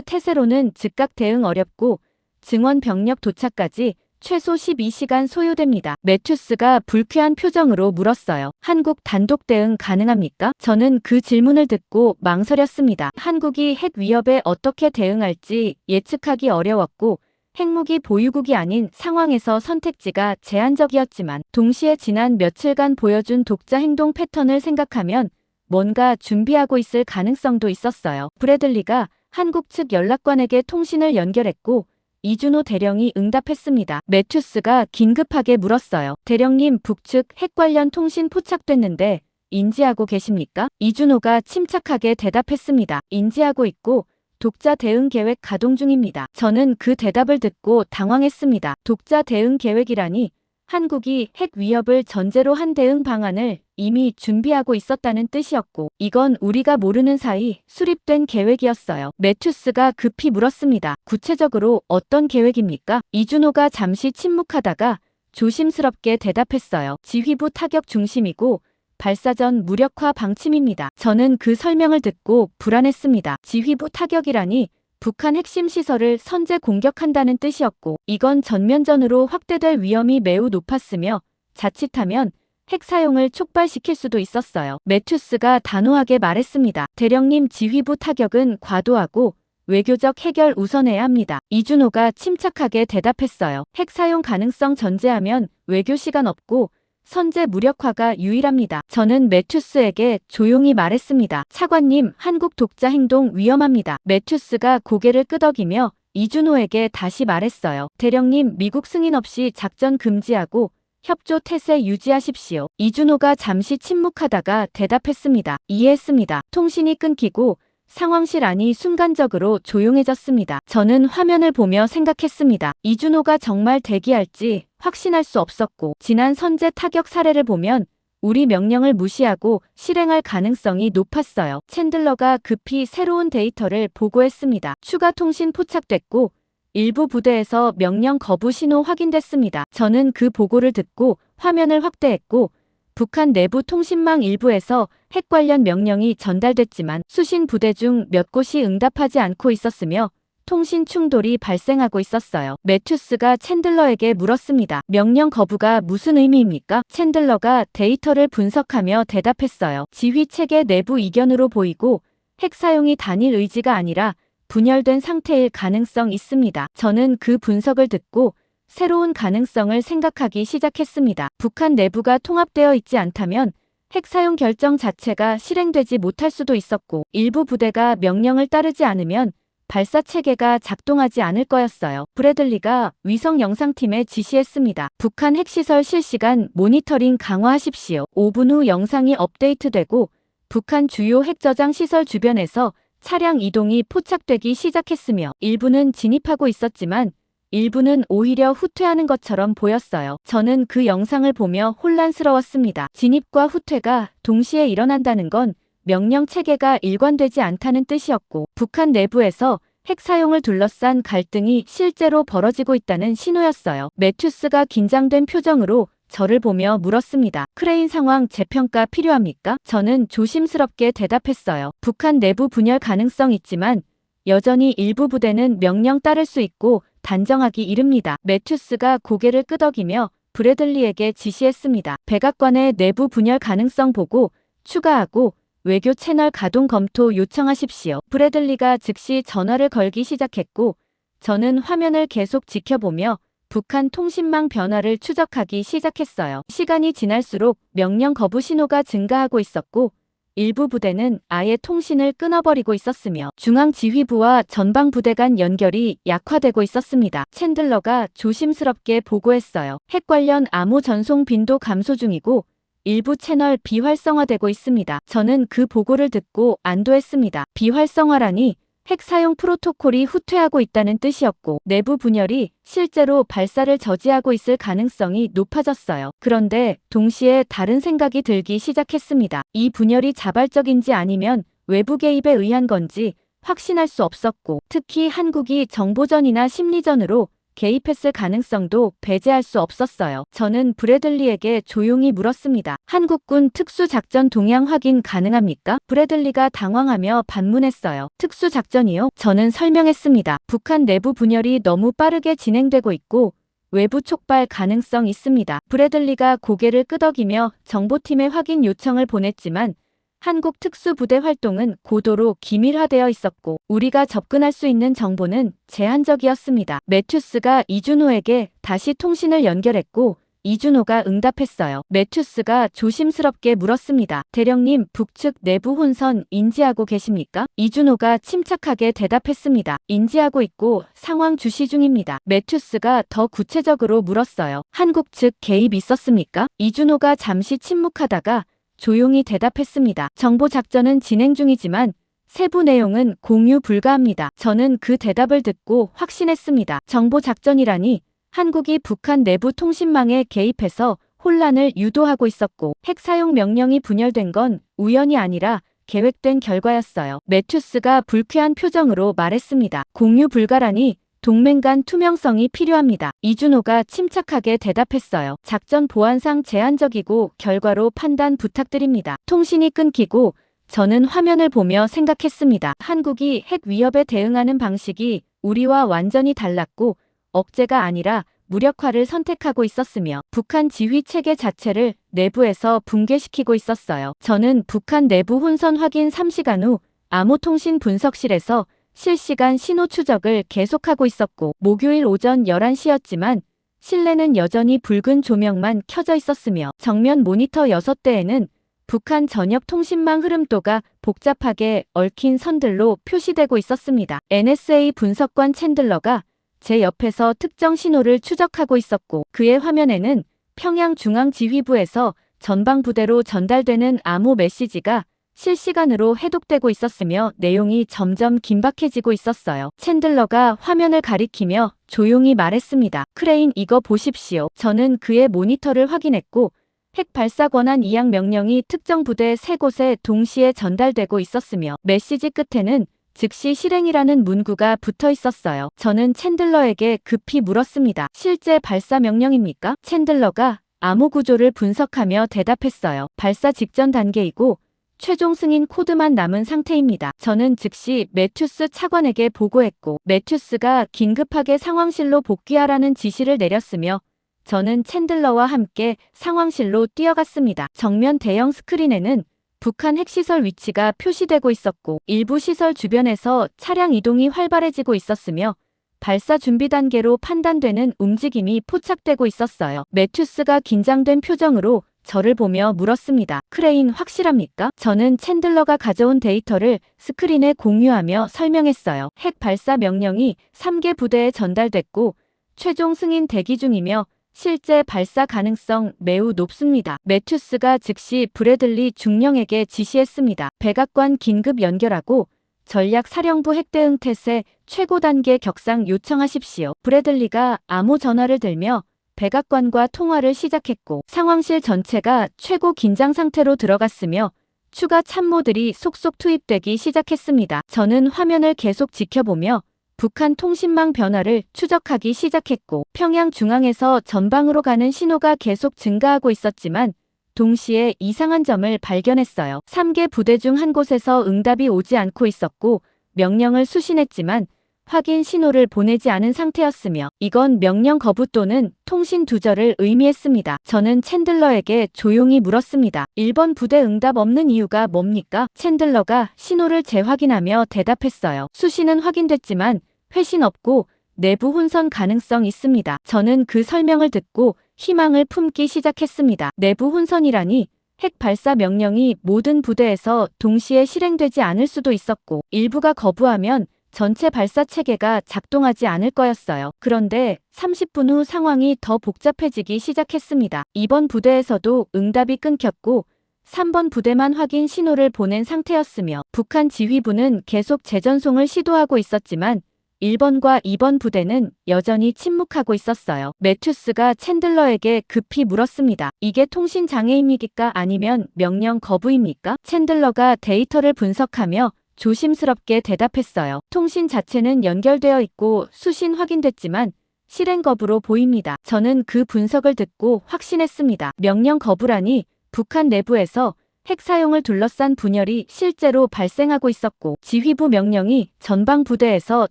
태세로는 즉각 대응 어렵고 증원 병력 도착까지 최소 12시간 소요됩니다. 매튜스가 불쾌한 표정으로 물었어요. 한국 단독 대응 가능합니까? 저는 그 질문을 듣고 망설였습니다. 한국이 핵 위협에 어떻게 대응할지 예측하기 어려웠고 핵무기 보유국이 아닌 상황에서 선택지가 제한적이었지만 동시에 지난 며칠간 보여준 독자 행동 패턴을 생각하면 뭔가 준비하고 있을 가능성도 있었어요. 브래들리가 한국 측 연락관에게 통신을 연결했고 이준호 대령이 응답했습니다. 매튜스가 긴급하게 물었어요. 대령님, 북측 핵 관련 통신 포착됐는데 인지하고 계십니까? 이준호가 침착하게 대답했습니다. 인지하고 있고 독자 대응 계획 가동 중입니다. 저는 그 대답을 듣고 당황했습니다. 독자 대응 계획이라니 한국이 핵 위협을 전제로 한 대응 방안을 이미 준비하고 있었다는 뜻이었고 이건 우리가 모르는 사이 수립된 계획이었어요. 매튜스가 급히 물었습니다. 구체적으로 어떤 계획입니까? 이준호가 잠시 침묵하다가 조심스럽게 대답했어요. 지휘부 타격 중심이고 발사전 무력화 방침입니다. 저는 그 설명을 듣고 불안했습니다. 지휘부 타격이라니 북한 핵심 시설을 선제 공격한다는 뜻이었고 이건 전면전으로 확대될 위험이 매우 높았으며 자칫하면 핵 사용을 촉발시킬 수도 있었어요. 매튜스가 단호하게 말했습니다. 대령님, 지휘부 타격은 과도하고 외교적 해결 우선해야 합니다. 이준호가 침착하게 대답했어요. 핵 사용 가능성 전제하면 외교 시간 없고 선제 무력화가 유일합니다. 저는 매튜스에게 조용히 말했습니다. 차관님, 한국 독자 행동 위험합니다. 매튜스가 고개를 끄덕이며 이준호에게 다시 말했어요. 대령님, 미국 승인 없이 작전 금지하고 협조 태세 유지하십시오. 이준호가 잠시 침묵하다가 대답했습니다. 이해했습니다. 통신이 끊기고 상황실 안이 순간적으로 조용해졌습니다. 저는 화면을 보며 생각했습니다. 이준호가 정말 대기할지 확신할 수 없었고 지난 선제 타격 사례를 보면 우리 명령을 무시하고 실행할 가능성이 높았어요. 챈들러가 급히 새로운 데이터를 보고했습니다. 추가 통신 포착됐고 일부 부대에서 명령 거부 신호 확인됐습니다. 저는 그 보고를 듣고 화면을 확대했고 북한 내부 통신망 일부에서 핵 관련 명령이 전달됐지만 수신 부대 중 몇 곳이 응답하지 않고 있었으며 통신 충돌이 발생하고 있었어요. 매튜스가 챈들러에게 물었습니다. 명령 거부가 무슨 의미입니까? 챈들러가 데이터를 분석하며 대답했어요. 지휘 체계 내부 이견으로 보이고 핵 사용이 단일 의지가 아니라 분열된 상태일 가능성 있습니다. 저는 그 분석을 듣고 새로운 가능성을 생각하기 시작했습니다. 북한 내부가 통합되어 있지 않다면 핵 사용 결정 자체가 실행되지 못할 수도 있었고 일부 부대가 명령을 따르지 않으면 발사 체계가 작동하지 않을 거였어요. 브래들리가 위성 영상팀에 지시했습니다. 북한 핵시설 실시간 모니터링 강화하십시오. 5분 후 영상이 업데이트되고 북한 주요 핵 저장 시설 주변에서 차량 이동이 포착되기 시작했으며 일부는 진입하고 있었지만 일부는 오히려 후퇴하는 것처럼 보였어요. 저는 그 영상을 보며 혼란스러웠습니다. 진입과 후퇴가 동시에 일어난다는 건 명령 체계가 일관되지 않다는 뜻이었고 북한 내부에서 핵 사용을 둘러싼 갈등이 실제로 벌어지고 있다는 신호였어요. 매튜스가 긴장된 표정으로 저를 보며 물었습니다. 크레인 상황 재평가 필요합니까? 저는 조심스럽게 대답했어요. 북한 내부 분열 가능성 있지만 여전히 일부 부대는 명령 따를 수 있고 단정하기 이릅니다. 매튜스가 고개를 끄덕이며 브래들리에게 지시했습니다. 백악관의 내부 분열 가능성 보고 추가하고 외교 채널 가동 검토 요청하십시오. 브래들리가 즉시 전화를 걸기 시작했고 저는 화면을 계속 지켜보며 북한 통신망 변화를 추적하기 시작했어요. 시간이 지날수록 명령 거부 신호가 증가하고 있었고 일부 부대는 아예 통신을 끊어버리고 있었으며 중앙지휘부와 전방부대 간 연결이 약화되고 있었습니다. 챈들러가 조심스럽게 보고했어요. 핵 관련 암호 전송 빈도 감소 중이고 일부 채널 비활성화되고 있습니다. 저는 그 보고를 듣고 안도했습니다. 비활성화라니 핵 사용 프로토콜이 후퇴하고 있다는 뜻이었고 내부 분열이 실제로 발사를 저지하고 있을 가능성이 높아졌어요. 그런데 동시에 다른 생각이 들기 시작했습니다. 이 분열이 자발적인지 아니면 외부 개입에 의한 건지 확신할 수 없었고 특히 한국이 정보전이나 심리전으로 개입했을 가능성도 배제할 수 없었어요. 저는 브래들리에게 조용히 물었습니다. 한국군 특수작전 동향 확인 가능합니까? 브래들리가 당황하며 반문했어요. 특수작전이요? 저는 설명했습니다. 북한 내부 분열이 너무 빠르게 진행되고 있고 외부 촉발 가능성 있습니다. 브래들리가 고개를 끄덕이며 정보팀에 확인 요청을 보냈지만 한국 특수부대 활동은 고도로 기밀화되어 있었고 우리가 접근할 수 있는 정보는 제한적이었습니다. 매튜스가 이준호에게 다시 통신을 연결했고 이준호가 응답했어요. 매튜스가 조심스럽게 물었습니다. 대령님, 북측 내부 혼선 인지하고 계십니까? 이준호가 침착하게 대답했습니다. 인지하고 있고 상황 주시 중입니다. 매튜스가 더 구체적으로 물었어요. 한국 측 개입 있었습니까? 이준호가 잠시 침묵하다가 조용히 대답했습니다. 정보 작전은 진행 중이지만 세부 내용은 공유 불가합니다. 저는 그 대답을 듣고 확신했습니다. 정보 작전이라니 한국이 북한 내부 통신망에 개입해서 혼란을 유도하고 있었고 핵 사용 명령이 분열된 건 우연이 아니라 계획된 결과였어요. 매튜스가 불쾌한 표정으로 말했습니다. 공유 불가라니 동맹 간 투명성이 필요합니다. 이준호가 침착하게 대답했어요. 작전 보안상 제한적이고 결과로 판단 부탁드립니다. 통신이 끊기고 저는 화면을 보며 생각했습니다. 한국이 핵 위협에 대응하는 방식이 우리와 완전히 달랐고 억제가 아니라 무력화를 선택하고 있었으며 북한 지휘 체계 자체를 내부에서 붕괴시키고 있었어요. 저는 북한 내부 혼선 확인 3시간 후 암호통신 분석실에서 실시간 신호 추적을 계속하고 있었고 목요일 오전 11시였지만 실내는 여전히 붉은 조명만 켜져 있었으며 정면 모니터 6대에는 북한 전역 통신망 흐름도가 복잡하게 얽힌 선들로 표시되고 있었습니다. NSA 분석관 챈들러가 제 옆에서 특정 신호를 추적하고 있었고 그의 화면에는 평양 중앙지휘부에서 전방부대로 전달되는 암호 메시지가 실시간으로 해독되고 있었으며 내용이 점점 긴박해지고 있었어요. 챈들러가 화면을 가리키며 조용히 말했습니다. 크레인 이거 보십시오. 저는 그의 모니터를 확인했고 핵 발사 권한 이양 명령이 특정 부대 3곳에 동시에 전달되고 있었으며 메시지 끝에는 즉시 실행이라는 문구가 붙어 있었어요. 저는 챈들러에게 급히 물었습니다. 실제 발사 명령입니까? 챈들러가 암호 구조를 분석하며 대답했어요. 발사 직전 단계이고 최종 승인 코드만 남은 상태입니다. 저는 즉시 매튜스 차관에게 보고했고 매튜스가 긴급하게 상황실로 복귀하라는 지시를 내렸으며 저는 챈들러와 함께 상황실로 뛰어갔습니다. 정면 대형 스크린에는 북한 핵시설 위치가 표시되고 있었고 일부 시설 주변에서 차량 이동이 활발해지고 있었으며 발사 준비 단계로 판단되는 움직임이 포착되고 있었어요. 매튜스가 긴장된 표정으로 저를 보며 물었습니다. 크레인 확실합니까? 저는 챈들러가 가져온 데이터를 스크린에 공유하며 설명했어요. 핵 발사 명령이 3개 부대에 전달됐고 최종 승인 대기 중이며 실제 발사 가능성 매우 높습니다. 매튜스가 즉시 브래들리 중령에게 지시했습니다. 백악관 긴급 연결하고 전략사령부 핵대응 태세 최고 단계 격상 요청하십시오. 브래들리가 암호 전화를 들며 백악관과 통화를 시작했고 상황실 전체가 최고 긴장 상태로 들어갔으며 추가 참모들이 속속 투입되기 시작했습니다. 저는 화면을 계속 지켜보며 북한 통신망 변화를 추적하기 시작했고 평양 중앙에서 전방으로 가는 신호가 계속 증가하고 있었지만 동시에 이상한 점을 발견했어요. 3개 부대 중 한 곳에서 응답이 오지 않고 있었고 명령을 수신했지만 확인 신호를 보내지 않은 상태였으며 이건 명령 거부 또는 통신 두절을 의미했습니다. 저는 챈들러에게 조용히 물었습니다. 1번 부대 응답 없는 이유가 뭡니까? 챈들러가 신호를 재확인하며 대답했어요. 수신은 확인됐지만 회신 없고 내부 혼선 가능성 있습니다. 저는 그 설명을 듣고 희망을 품기 시작했습니다. 내부 혼선이라니 핵 발사 명령이 모든 부대에서 동시에 실행되지 않을 수도 있었고, 일부가 거부하면 전체 발사 체계가 작동하지 않을 거였어요. 그런데 30분 후 상황이 더 복잡해지기 시작했습니다. 2번 부대에서도 응답이 끊겼고 3번 부대만 확인 신호를 보낸 상태였으며, 북한 지휘부는 계속 재전송을 시도하고 있었지만 1번과 2번 부대는 여전히 침묵하고 있었어요. 매튜스가 챈들러에게 급히 물었습니다. 이게 통신 장애입니까? 아니면 명령 거부입니까? 챈들러가 데이터를 분석하며 조심스럽게 대답했어요. 통신 자체는 연결되어 있고 수신 확인됐지만 실행 거부로 보입니다. 저는 그 분석을 듣고 확신했습니다. 명령 거부라니 북한 내부에서 핵 사용을 둘러싼 분열이 실제로 발생하고 있었고, 지휘부 명령이 전방 부대에서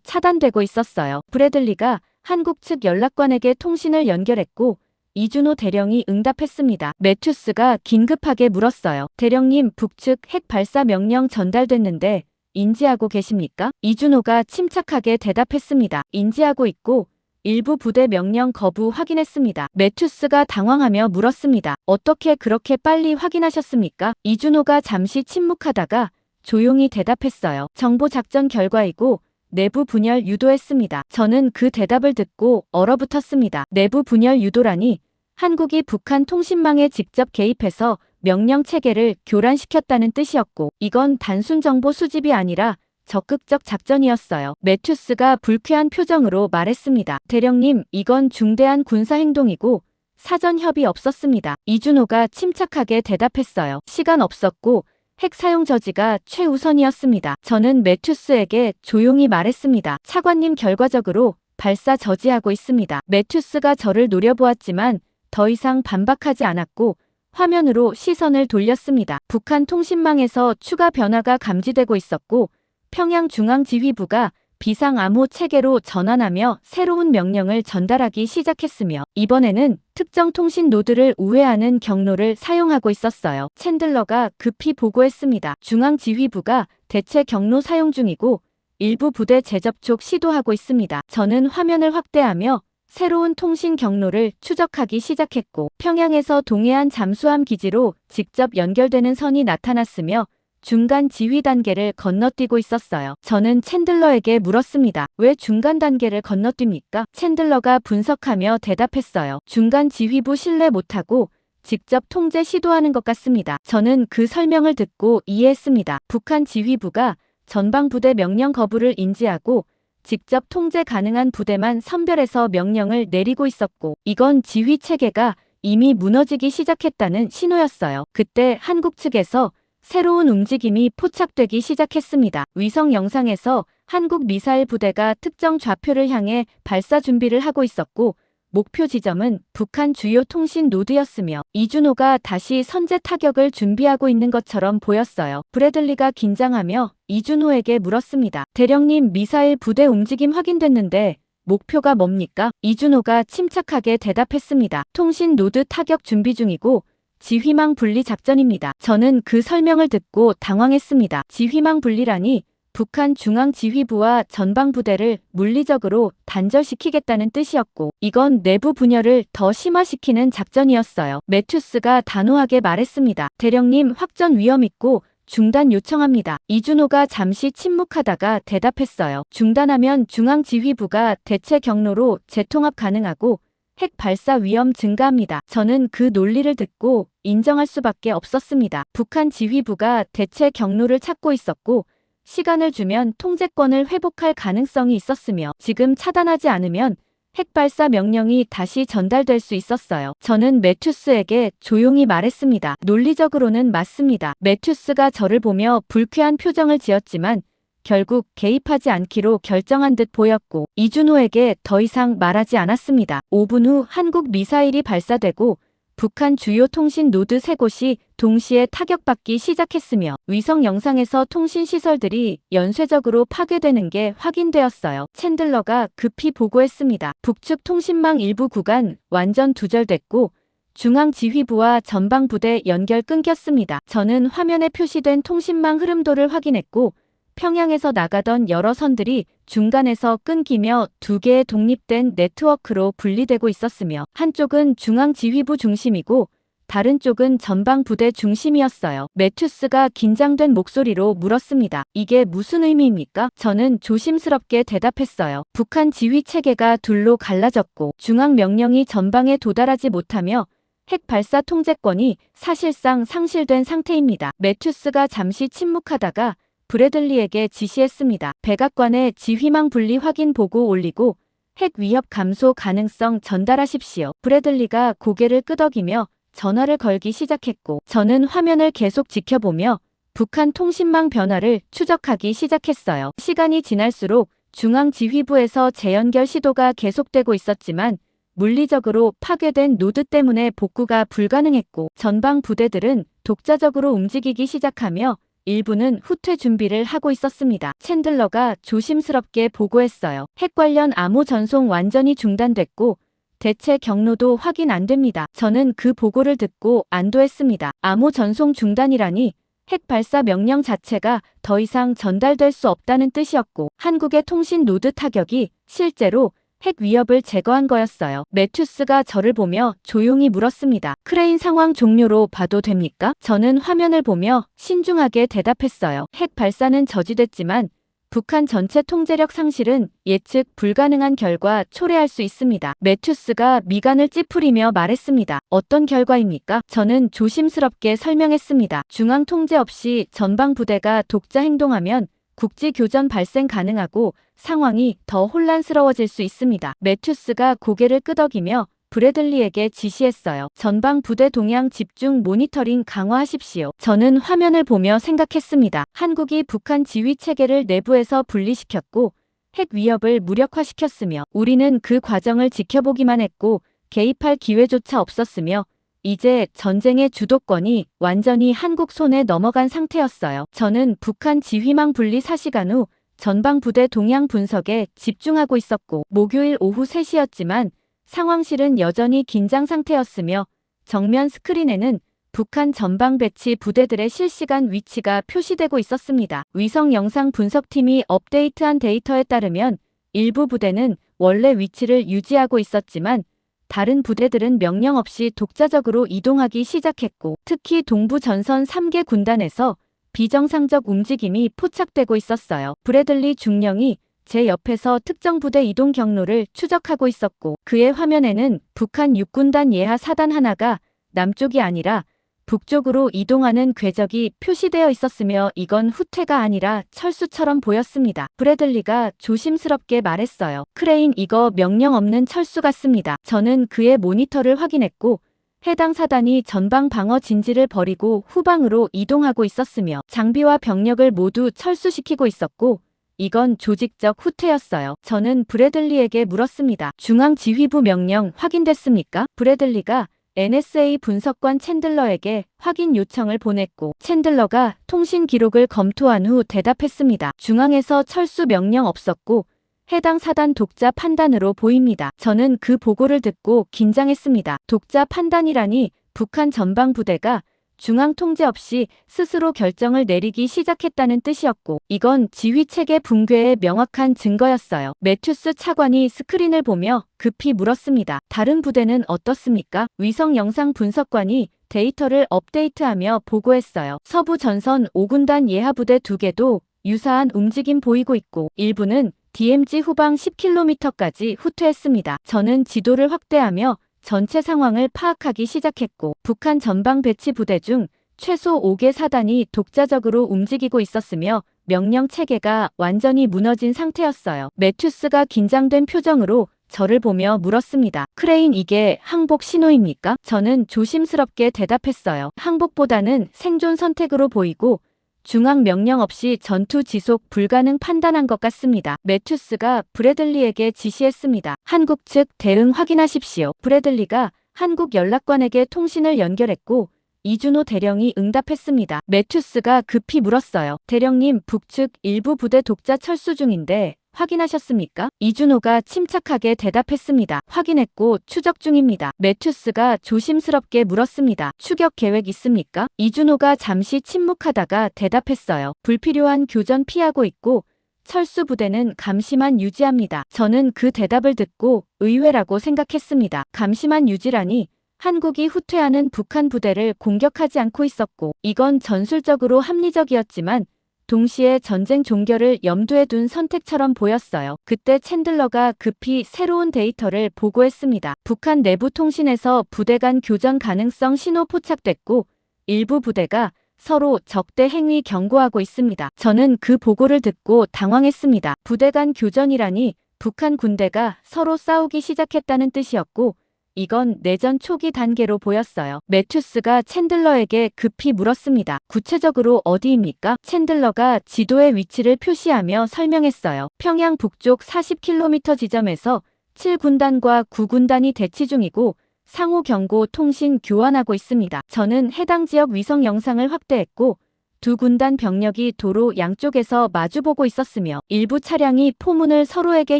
차단되고 있었어요. 브래들리가 한국 측 연락관에게 통신을 연결했고 이준호 대령이 응답했습니다. 매튜스가 긴급하게 물었어요. 대령님, 북측 핵 발사 명령 전달됐는데 인지하고 계십니까? 이준호가 침착하게 대답했습니다. 인지하고 있고 일부 부대 명령 거부 확인했습니다. 매튜스가 당황하며 물었습니다. 어떻게 그렇게 빨리 확인하셨습니까? 이준호가 잠시 침묵하다가 조용히 대답했어요. 정보 작전 결과이고 내부 분열 유도했습니다. 저는 그 대답을 듣고 얼어붙었습니다. 내부 분열 유도라니 한국이 북한 통신망에 직접 개입해서 명령 체계를 교란시켰다는 뜻이었고, 이건 단순 정보 수집이 아니라 적극적 작전이었어요. 매튜스가 불쾌한 표정으로 말했습니다. 대령님, 이건 중대한 군사 행동이고 사전 협의 없었습니다. 이준호가 침착하게 대답했어요. 시간 없었고 핵 사용 저지가 최우선이었습니다. 저는 매튜스에게 조용히 말했습니다. 차관님, 결과적으로 발사 저지하고 있습니다. 매튜스가 저를 노려보았지만 더 이상 반박하지 않았고 화면으로 시선을 돌렸습니다. 북한 통신망에서 추가 변화가 감지되고 있었고 평양중앙지휘부가 비상암호 체계로 전환하며 새로운 명령을 전달하기 시작했으며, 이번에는 특정 통신 노드를 우회하는 경로를 사용하고 있었어요. 챈들러가 급히 보고했습니다. 중앙지휘부가 대체 경로 사용 중이고 일부 부대 재접촉 시도하고 있습니다. 저는 화면을 확대하며 새로운 통신 경로를 추적하기 시작했고, 평양에서 동해안 잠수함 기지로 직접 연결되는 선이 나타났으며 중간 지휘 단계를 건너뛰고 있었어요. 저는 챈들러에게 물었습니다. 왜 중간 단계를 건너뜁니까? 챈들러가 분석하며 대답했어요. 중간 지휘부 신뢰 못하고 직접 통제 시도하는 것 같습니다. 저는 그 설명을 듣고 이해했습니다. 북한 지휘부가 전방 부대 명령 거부를 인지하고 직접 통제 가능한 부대만 선별해서 명령을 내리고 있었고, 이건 지휘 체계가 이미 무너지기 시작했다는 신호였어요. 그때 한국 측에서 새로운 움직임이 포착되기 시작했습니다. 위성 영상에서 한국 미사일 부대가 특정 좌표를 향해 발사 준비를 하고 있었고, 목표 지점은 북한 주요 통신 노드였으며 이준호가 다시 선제 타격을 준비하고 있는 것처럼 보였어요. 브래들리가 긴장하며 이준호에게 물었습니다. 대령님, 미사일 부대 움직임 확인됐는데 목표가 뭡니까? 이준호가 침착하게 대답했습니다. 통신 노드 타격 준비 중이고 지휘망 분리 작전입니다. 저는 그 설명을 듣고 당황했습니다. 지휘망 분리라니 북한 중앙지휘부와 전방부대를 물리적으로 단절시키겠다는 뜻이었고, 이건 내부 분열을 더 심화시키는 작전이었어요. 매튜스가 단호하게 말했습니다. 대령님, 확전 위험 있고 중단 요청합니다. 이준호가 잠시 침묵하다가 대답했어요. 중단하면 중앙지휘부가 대체 경로로 재통합 가능하고 핵 발사 위험 증가합니다. 저는 그 논리를 듣고 인정할 수밖에 없었습니다. 북한 지휘부가 대체 경로를 찾고 있었고 시간을 주면 통제권을 회복할 가능성이 있었으며, 지금 차단하지 않으면 핵 발사 명령이 다시 전달될 수 있었어요. 저는 매튜스에게 조용히 말했습니다. 논리적으로는 맞습니다. 매튜스가 저를 보며 불쾌한 표정을 지었지만 결국 개입하지 않기로 결정한 듯 보였고, 이준호에게 더 이상 말하지 않았습니다. 5분 후 한국 미사일이 발사되고 북한 주요 통신 노드 3곳이 동시에 타격받기 시작했으며 위성 영상에서 통신 시설들이 연쇄적으로 파괴되는 게 확인되었어요. 챈들러가 급히 보고했습니다. 북측 통신망 일부 구간 완전 두절됐고 중앙지휘부와 전방부대 연결 끊겼습니다. 저는 화면에 표시된 통신망 흐름도를 확인했고 평양에서 나가던 여러 선들이 중간에서 끊기며 2개의 독립된 네트워크로 분리되고 있었으며, 한쪽은 중앙지휘부 중심이고 다른 쪽은 전방 부대 중심이었어요. 매튜스가 긴장된 목소리로 물었습니다. 이게 무슨 의미입니까? 저는 조심스럽게 대답했어요. 북한 지휘 체계가 둘로 갈라졌고 중앙 명령이 전방에 도달하지 못하며 핵 발사 통제권이 사실상 상실된 상태입니다. 매튜스가 잠시 침묵하다가 브래들리에게 지시했습니다. 백악관에 지휘망 분리 확인 보고 올리고 핵 위협 감소 가능성 전달하십시오. 브래들리가 고개를 끄덕이며 전화를 걸기 시작했고 저는 화면을 계속 지켜보며 북한 통신망 변화를 추적하기 시작했어요. 시간이 지날수록 중앙지휘부에서 재연결 시도가 계속되고 있었지만 물리적으로 파괴된 노드 때문에 복구가 불가능했고 전방 부대들은 독자적으로 움직이기 시작하며 일부는 후퇴 준비를 하고 있었습니다. 챈들러가 조심스럽게 보고했어요. 핵 관련 암호 전송 완전히 중단됐고 대체 경로도 확인 안 됩니다. 저는 그 보고를 듣고 안도했습니다. 암호 전송 중단이라니 핵 발사 명령 자체가 더 이상 전달될 수 없다는 뜻이었고 한국의 통신 노드 타격이 실제로 핵 위협을 제거한 거였어요. 매튜스가 저를 보며 조용히 물었습니다. 크레인 상황 종료로 봐도 됩니까? 저는 화면을 보며 신중하게 대답했어요. 핵 발사는 저지됐지만 북한 전체 통제력 상실은 예측 불가능한 결과 초래할 수 있습니다. 매튜스가 미간을 찌푸리며 말했습니다. 어떤 결과입니까? 저는 조심스럽게 설명했습니다. 중앙 통제 없이 전방 부대가 독자 행동하면 국지 교전 발생 가능하고 상황이 더 혼란스러워질 수 있습니다. 매튜스가 고개를 끄덕이며 브래들리에게 지시했어요. 전방 부대 동향 집중 모니터링 강화하십시오. 저는 화면을 보며 생각했습니다. 한국이 북한 지휘 체계를 내부에서 분리시켰고 핵 위협을 무력화시켰으며 우리는 그 과정을 지켜보기만 했고 개입할 기회조차 없었으며 이제 전쟁의 주도권이 완전히 한국 손에 넘어간 상태였어요. 저는 북한 지휘망 분리 사시간 후 전방 부대 동향 분석에 집중하고 있었고 목요일 오후 3시였지만 상황실은 여전히 긴장 상태였으며 정면 스크린에는 북한 전방 배치 부대들의 실시간 위치가 표시되고 있었습니다. 위성 영상 분석팀이 업데이트한 데이터에 따르면 일부 부대는 원래 위치를 유지하고 있었지만 다른 부대들은 명령 없이 독자적으로 이동하기 시작했고 특히 동부 전선 3개 군단에서 비정상적 움직임이 포착되고 있었어요. 브래들리 중령이 제 옆에서 특정 부대 이동 경로를 추적하고 있었고 그의 화면에는 북한 6군단 예하 사단 하나가 남쪽이 아니라 북쪽으로 이동하는 궤적이 표시되어 있었으며 이건 후퇴가 아니라 철수처럼 보였습니다. 브래들리가 조심스럽게 말했어요. 크레인 이거 명령 없는 철수 같습니다. 저는 그의 모니터를 확인했고 해당 사단이 전방 방어 진지를 버리고 후방으로 이동하고 있었으며 장비와 병력을 모두 철수시키고 있었고 이건 조직적 후퇴였어요. 저는 브래들리에게 물었습니다. 중앙지휘부 명령 확인됐습니까? 브래들리가 NSA 분석관 챈들러에게 확인 요청을 보냈고 챈들러가 통신 기록을 검토한 후 대답했습니다. 중앙에서 철수 명령 없었고 해당 사단 독자 판단으로 보입니다. 저는 그 보고를 듣고 긴장했습니다. 독자 판단이라니 북한 전방 부대가 중앙 통제 없이 스스로 결정을 내리기 시작했다는 뜻이었고 이건 지휘체계 붕괴의 명확한 증거였어요. 매튜스 차관이 스크린을 보며 급히 물었습니다. 다른 부대는 어떻습니까? 위성 영상 분석관이 데이터를 업데이트하며 보고했어요. 서부 전선 5군단 예하부대 2개도 유사한 움직임 보이고 있고 일부는 DMZ 후방 10km까지 후퇴했습니다. 저는 지도를 확대하며 전체 상황을 파악하기 시작했고 북한 전방 배치 부대 중 최소 5개 사단이 독자적으로 움직이고 있었으며 명령 체계가 완전히 무너진 상태였어요. 매튜스가 긴장된 표정으로 저를 보며 물었습니다. 크레인 이게 항복 신호입니까? 저는 조심스럽게 대답했어요. 항복보다는 생존 선택으로 보이고 중앙 명령 없이 전투 지속 불가능 판단한 것 같습니다. 매튜스가 브래들리에게 지시했습니다. 한국 측 대응 확인하십시오. 브래들리가 한국 연락관에게 통신을 연결했고 이준호 대령이 응답했습니다. 매튜스가 급히 물었어요. 대령님, 북측 일부 부대 독자 철수 중인데 확인하셨습니까? 이준호가 침착하게 대답했습니다. 확인했고 추적 중입니다. 매튜스가 조심스럽게 물었습니다. 추격 계획 있습니까? 이준호가 잠시 침묵하다가 대답했어요. 불필요한 교전 피하고 있고 철수 부대는 감시만 유지합니다. 저는 그 대답을 듣고 의외라고 생각했습니다. 감시만 유지라니 한국이 후퇴하는 북한 부대를 공격하지 않고 있었고, 이건 전술적으로 합리적이었지만 동시에 전쟁 종결을 염두에 둔 선택처럼 보였어요. 그때 챈들러가 급히 새로운 데이터를 보고했습니다. 북한 내부 통신에서 부대 간 교전 가능성 신호 포착됐고 일부 부대가 서로 적대 행위 경고하고 있습니다. 저는 그 보고를 듣고 당황했습니다. 부대 간 교전이라니 북한 군대가 서로 싸우기 시작했다는 뜻이었고 이건 내전 초기 단계로 보였어요. 매튜스가 챈들러에게 급히 물었습니다. 구체적으로 어디입니까? 챈들러가 지도의 위치를 표시하며 설명했어요. 평양 북쪽 40km 지점에서 7군단과 9군단이 대치 중이고 상호 경고 통신 교환하고 있습니다. 저는 해당 지역 위성 영상을 확대했고 두 군단 병력이 도로 양쪽에서 마주보고 있었으며 일부 차량이 포문을 서로에게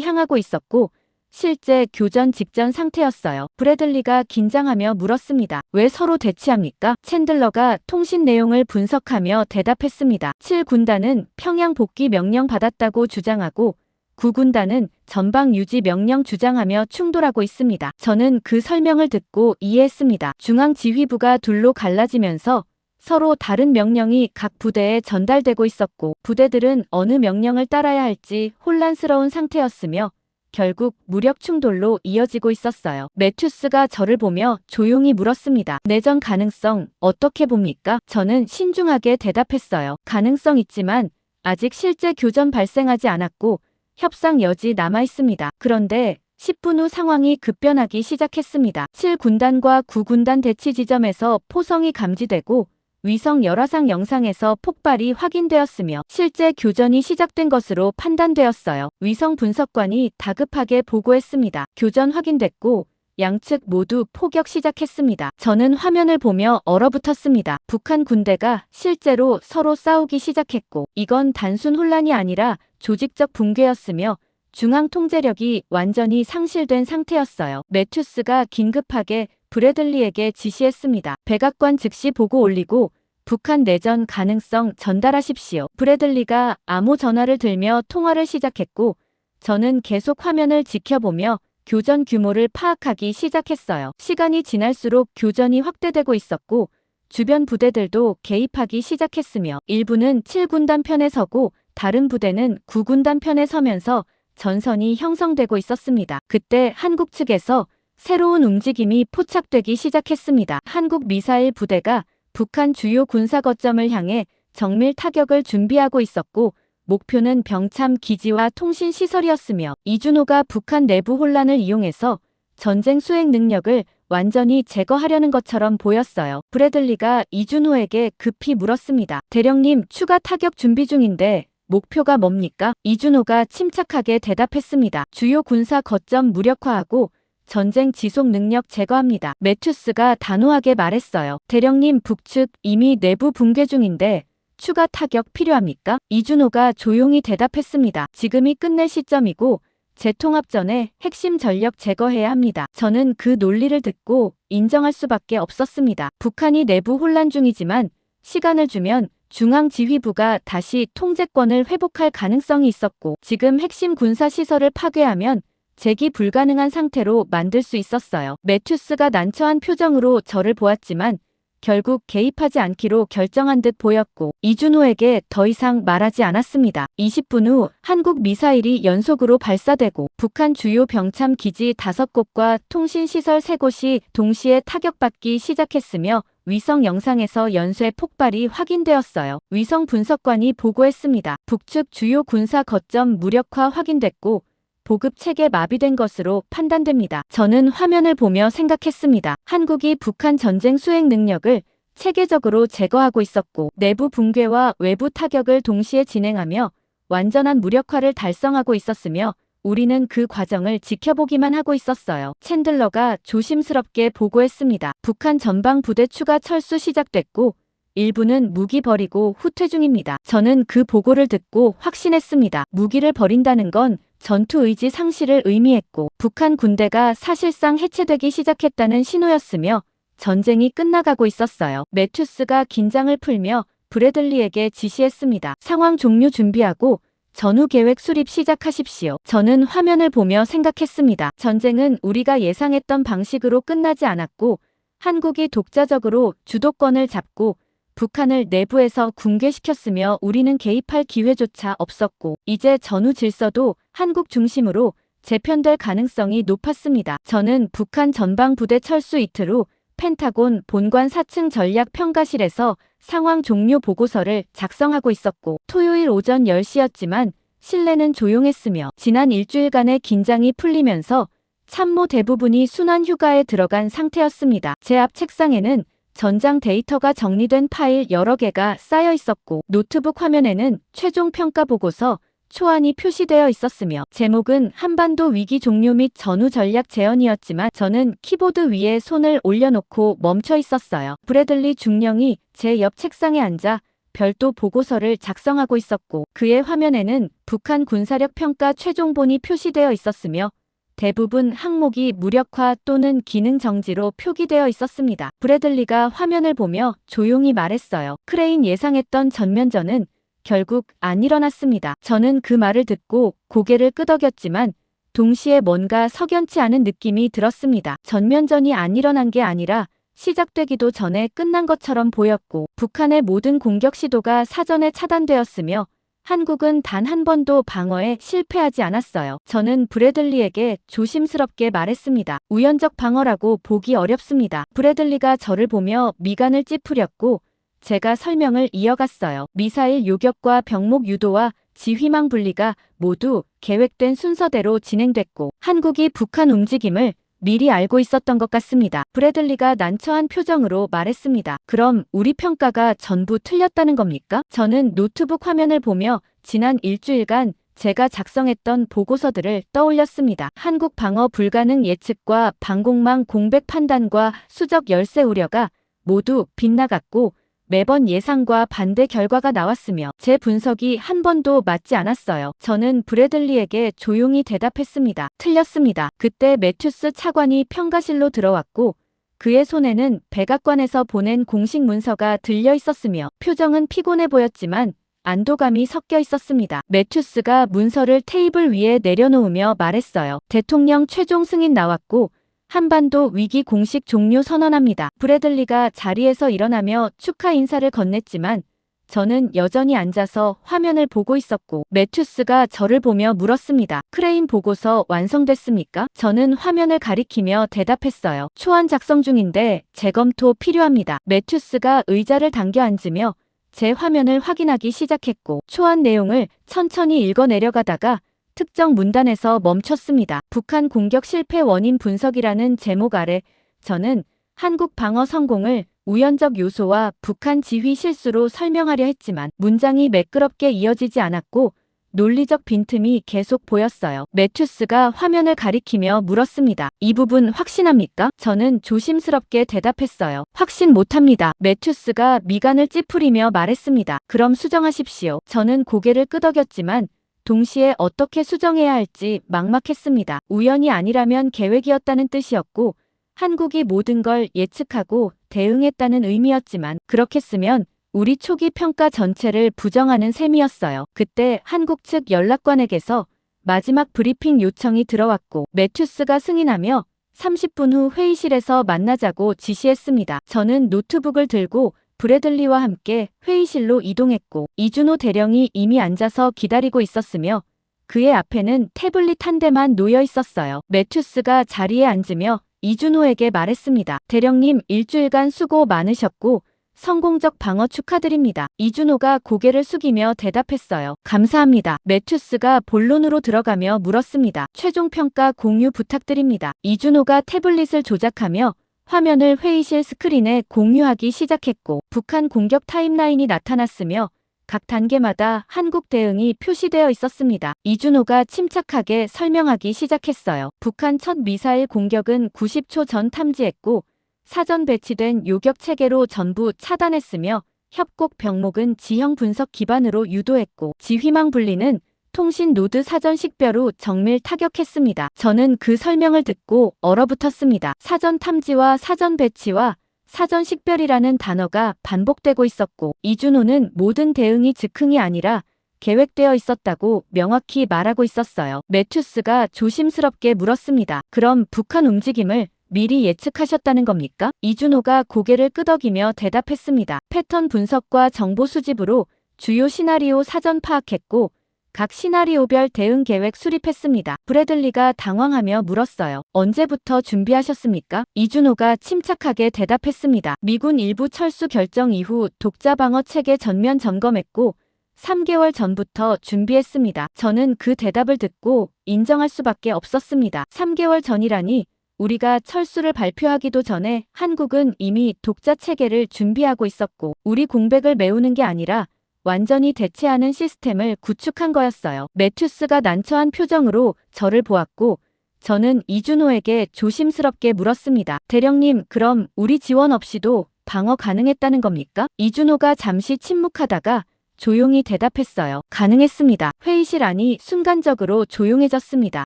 향하고 있었고 실제 교전 직전 상태였어요. 브래들리가 긴장하며 물었습니다. 왜 서로 대치합니까? 챈들러가 통신 내용을 분석하며 대답했습니다. 7군단은 평양 복귀 명령 받았다고 주장하고 9군단은 전방 유지 명령 주장하며 충돌하고 있습니다. 저는 그 설명을 듣고 이해했습니다. 중앙지휘부가 둘로 갈라지면서 서로 다른 명령이 각 부대에 전달되고 있었고 부대들은 어느 명령을 따라야 할지 혼란스러운 상태였으며 결국 무력 충돌로 이어지고 있었어요. 매튜스가 저를 보며 조용히 물었습니다. 내전 가능성 어떻게 봅니까? 저는 신중하게 대답했어요. 가능성 있지만 아직 실제 교전 발생하지 않았고 협상 여지 남아 있습니다. 그런데 10분 후 상황이 급변하기 시작했습니다. 7군단과 9군단 대치 지점에서 포성이 감지되고 위성 열화상 영상에서 폭발이 확인되었으며 실제 교전이 시작된 것으로 판단되었어요. 위성 분석관이 다급하게 보고했습니다. 교전 확인됐고 양측 모두 포격 시작했습니다. 저는 화면을 보며 얼어붙었습니다. 북한 군대가 실제로 서로 싸우기 시작했고 이건 단순 혼란이 아니라 조직적 붕괴였으며 중앙 통제력이 완전히 상실된 상태였어요. 매튜스가 긴급하게 브래들리에게 지시했습니다. 백악관 즉시 보고 올리고 북한 내전 가능성 전달하십시오. 브래들리가 암호 전화를 들며 통화를 시작했고 저는 계속 화면을 지켜보며 교전 규모를 파악하기 시작했어요. 시간이 지날수록 교전이 확대되고 있었고 주변 부대들도 개입하기 시작했으며 일부는 7군단 편에 서고 다른 부대는 9군단 편에 서면서 전선이 형성되고 있었습니다. 그때 한국 측에서 새로운 움직임이 포착되기 시작했습니다. 한국 미사일 부대가 북한 주요 군사 거점을 향해 정밀 타격을 준비하고 있었고 목표는 병참 기지와 통신 시설이었으며 이준호가 북한 내부 혼란을 이용해서 전쟁 수행 능력을 완전히 제거하려는 것처럼 보였어요. 브래들리가 이준호에게 급히 물었습니다. 대령님, 추가 타격 준비 중인데 목표가 뭡니까? 이준호가 침착하게 대답했습니다. 주요 군사 거점 무력화하고 전쟁 지속 능력 제거합니다. 매튜스가 단호하게 말했어요. 대령님, 북측 이미 내부 붕괴 중인데 추가 타격 필요합니까? 이준호가 조용히 대답했습니다. 지금이 끝낼 시점이고 재통합 전에 핵심 전력 제거해야 합니다. 저는 그 논리를 듣고 인정할 수밖에 없었습니다. 북한이 내부 혼란 중이지만 시간을 주면 중앙지휘부가 다시 통제권을 회복할 가능성이 있었고 지금 핵심 군사시설을 파괴하면 재기 불가능한 상태로 만들 수 있었어요. 매튜스가 난처한 표정으로 저를 보았지만 결국 개입하지 않기로 결정한 듯 보였고 이준호에게 더 이상 말하지 않았습니다. 20분 후 한국 미사일이 연속으로 발사되고 북한 주요 병참 기지 5곳과 통신시설 3곳이 동시에 타격받기 시작했으며 위성 영상에서 연쇄 폭발이 확인되었어요. 위성 분석관이 보고했습니다. 북측 주요 군사 거점 무력화 확인됐고 보급 체계 마비된 것으로 판단됩니다. 저는 화면을 보며 생각했습니다. 한국이 북한 전쟁 수행 능력을 체계적으로 제거하고 있었고 내부 붕괴와 외부 타격을 동시에 진행하며 완전한 무력화를 달성하고 있었으며 우리는 그 과정을 지켜보기만 하고 있었어요. 챈들러가 조심스럽게 보고했습니다. 북한 전방 부대 추가 철수 시작됐고 일부는 무기 버리고 후퇴 중입니다. 저는 그 보고를 듣고 확신했습니다. 무기를 버린다는 건 전투 의지 상실을 의미했고 북한 군대가 사실상 해체되기 시작했다는 신호였으며 전쟁이 끝나가고 있었어요. 매튜스가 긴장을 풀며 브래들리에게 지시했습니다. 상황 종료 준비하고 전후 계획 수립 시작하십시오. 저는 화면을 보며 생각했습니다. 전쟁은 우리가 예상했던 방식으로 끝나지 않았고 한국이 독자적으로 주도권을 잡고 북한을 내부에서 붕괴시켰으며 우리는 개입할 기회조차 없었고 이제 전후 질서도 한국 중심으로 재편될 가능성이 높았습니다. 저는 북한 전방부대 철수 이틀 후 펜타곤 본관 4층 전략평가실에서 상황 종료 보고서를 작성하고 있었고 토요일 오전 10시였지만 실내는 조용했으며 지난 일주일간의 긴장이 풀리면서 참모 대부분이 순환 휴가에 들어간 상태였습니다. 제 앞 책상에는 전장 데이터가 정리된 파일 여러 개가 쌓여 있었고 노트북 화면에는 최종 평가 보고서 초안이 표시되어 있었으며 제목은 한반도 위기 종료 및 전후 전략 재현이었지만 저는 키보드 위에 손을 올려놓고 멈춰 있었어요. 브래들리 중령이 제 옆 책상에 앉아 별도 보고서를 작성하고 있었고 그의 화면에는 북한 군사력 평가 최종본이 표시되어 있었으며 대부분 항목이 무력화 또는 기능 정지로 표기되어 있었습니다. 브래들리가 화면을 보며 조용히 말했어요. 크레인 예상했던 전면전은 결국 안 일어났습니다. 저는 그 말을 듣고 고개를 끄덕였지만 동시에 뭔가 석연치 않은 느낌이 들었습니다. 전면전이 안 일어난 게 아니라 시작되기도 전에 끝난 것처럼 보였고 북한의 모든 공격 시도가 사전에 차단되었으며 한국은 단 한 번도 방어에 실패하지 않았어요. 저는 브래들리에게 조심스럽게 말했습니다. 우연적 방어라고 보기 어렵습니다. 브래들리가 저를 보며 미간을 찌푸렸고 제가 설명을 이어갔어요. 미사일 요격과 병목 유도와 지휘망 분리가 모두 계획된 순서대로 진행됐고 한국이 북한 움직임을 미리 알고 있었던 것 같습니다. 브래들리가 난처한 표정으로 말했습니다. 그럼 우리 평가가 전부 틀렸다는 겁니까? 저는 노트북 화면을 보며 지난 일주일간 제가 작성했던 보고서들을 떠올렸습니다. 한국 방어 불가능 예측과 방공망 공백 판단과 수적 열세 우려가 모두 빗나갔고 매번 예상과 반대 결과가 나왔으며 제 분석이 한 번도 맞지 않았어요. 저는 브래들리에게 조용히 대답했습니다. 틀렸습니다. 그때 매튜스 차관이 평가실로 들어왔고 그의 손에는 백악관에서 보낸 공식 문서가 들려 있었으며 표정은 피곤해 보였지만 안도감이 섞여 있었습니다. 매튜스가 문서를 테이블 위에 내려놓으며 말했어요. 대통령 최종 승인 나왔고 한반도 위기 공식 종료 선언합니다. 브래들리가 자리에서 일어나며 축하 인사를 건넸지만 저는 여전히 앉아서 화면을 보고 있었고 매튜스가 저를 보며 물었습니다. 크레인 보고서 완성됐습니까? 저는 화면을 가리키며 대답했어요. 초안 작성 중인데 재검토 필요합니다. 매튜스가 의자를 당겨 앉으며 제 화면을 확인하기 시작했고 초안 내용을 천천히 읽어 내려가다가 특정 문단에서 멈췄습니다. 북한 공격 실패 원인 분석이라는 제목 아래 저는 한국 방어 성공을 우연적 요소와 북한 지휘 실수로 설명하려 했지만 문장이 매끄럽게 이어지지 않았고 논리적 빈틈이 계속 보였어요. 매튜스가 화면을 가리키며 물었습니다. 이 부분 확신합니까? 저는 조심스럽게 대답했어요. 확신 못합니다. 매튜스가 미간을 찌푸리며 말했습니다. 그럼 수정하십시오. 저는 고개를 끄덕였지만 동시에 어떻게 수정해야 할지 막막했습니다. 우연이 아니라면 계획이었다는 뜻이었고 한국이 모든 걸 예측하고 대응했다는 의미였지만 그렇겠으면 우리 초기 평가 전체를 부정하는 셈이었어요. 그때 한국 측 연락관에게서 마지막 브리핑 요청이 들어왔고 매튜스가 승인하며 30분 후 회의실에서 만나자고 지시했습니다. 저는 노트북을 들고 브래들리와 함께 회의실로 이동했고 이준호 대령이 이미 앉아서 기다리고 있었으며 그의 앞에는 태블릿 한 대만 놓여 있었어요. 매튜스가 자리에 앉으며 이준호에게 말했습니다. 대령님, 일주일간 수고 많으셨고 성공적 방어 축하드립니다. 이준호가 고개를 숙이며 대답했어요. 감사합니다. 매튜스가 본론으로 들어가며 물었습니다. 최종 평가 공유 부탁드립니다. 이준호가 태블릿을 조작하며 화면을 회의실 스크린에 공유하기 시작했고 북한 공격 타임라인이 나타났으며 각 단계마다 한국 대응이 표시되어 있었습니다. 이준호가 침착하게 설명하기 시작했어요. 북한 첫 미사일 공격은 90초 전 탐지했고 사전 배치된 요격 체계로 전부 차단했으며 협곡 병목은 지형 분석 기반으로 유도했고 지휘망 분리는 통신 노드 사전 식별후 정밀 타격했습니다. 저는 그 설명을 듣고 얼어붙었습니다. 사전 탐지와 사전 배치와 사전 식별이라는 단어가 반복되고 있었고 이준호는 모든 대응이 즉흥이 아니라 계획되어 있었다고 명확히 말하고 있었어요. 매튜스가 조심스럽게 물었습니다. 그럼 북한 움직임을 미리 예측하셨다는 겁니까? 이준호가 고개를 끄덕이며 대답했습니다. 패턴 분석과 정보 수집으로 주요 시나리오 사전 파악했고 각 시나리오별 대응 계획 수립했습니다. 브래들리가 당황하며 물었어요. 언제부터 준비하셨습니까? 이준호가 침착하게 대답했습니다. 미군 일부 철수 결정 이후 독자 방어 체계 전면 점검했고 3개월 전부터 준비했습니다. 저는 그 대답을 듣고 인정할 수밖에 없었습니다. 3개월 전이라니 우리가 철수를 발표하기도 전에 한국은 이미 독자 체계를 준비하고 있었고 우리 공백을 메우는 게 아니라 완전히 대체하는 시스템을 구축한 거였어요. 매튜스가 난처한 표정으로 저를 보았고 저는 이준호에게 조심스럽게 물었습니다. 대령님, 그럼 우리 지원 없이도 방어 가능했다는 겁니까? 이준호가 잠시 침묵하다가 조용히 대답했어요. 가능했습니다. 회의실 안이 순간적으로 조용해졌습니다.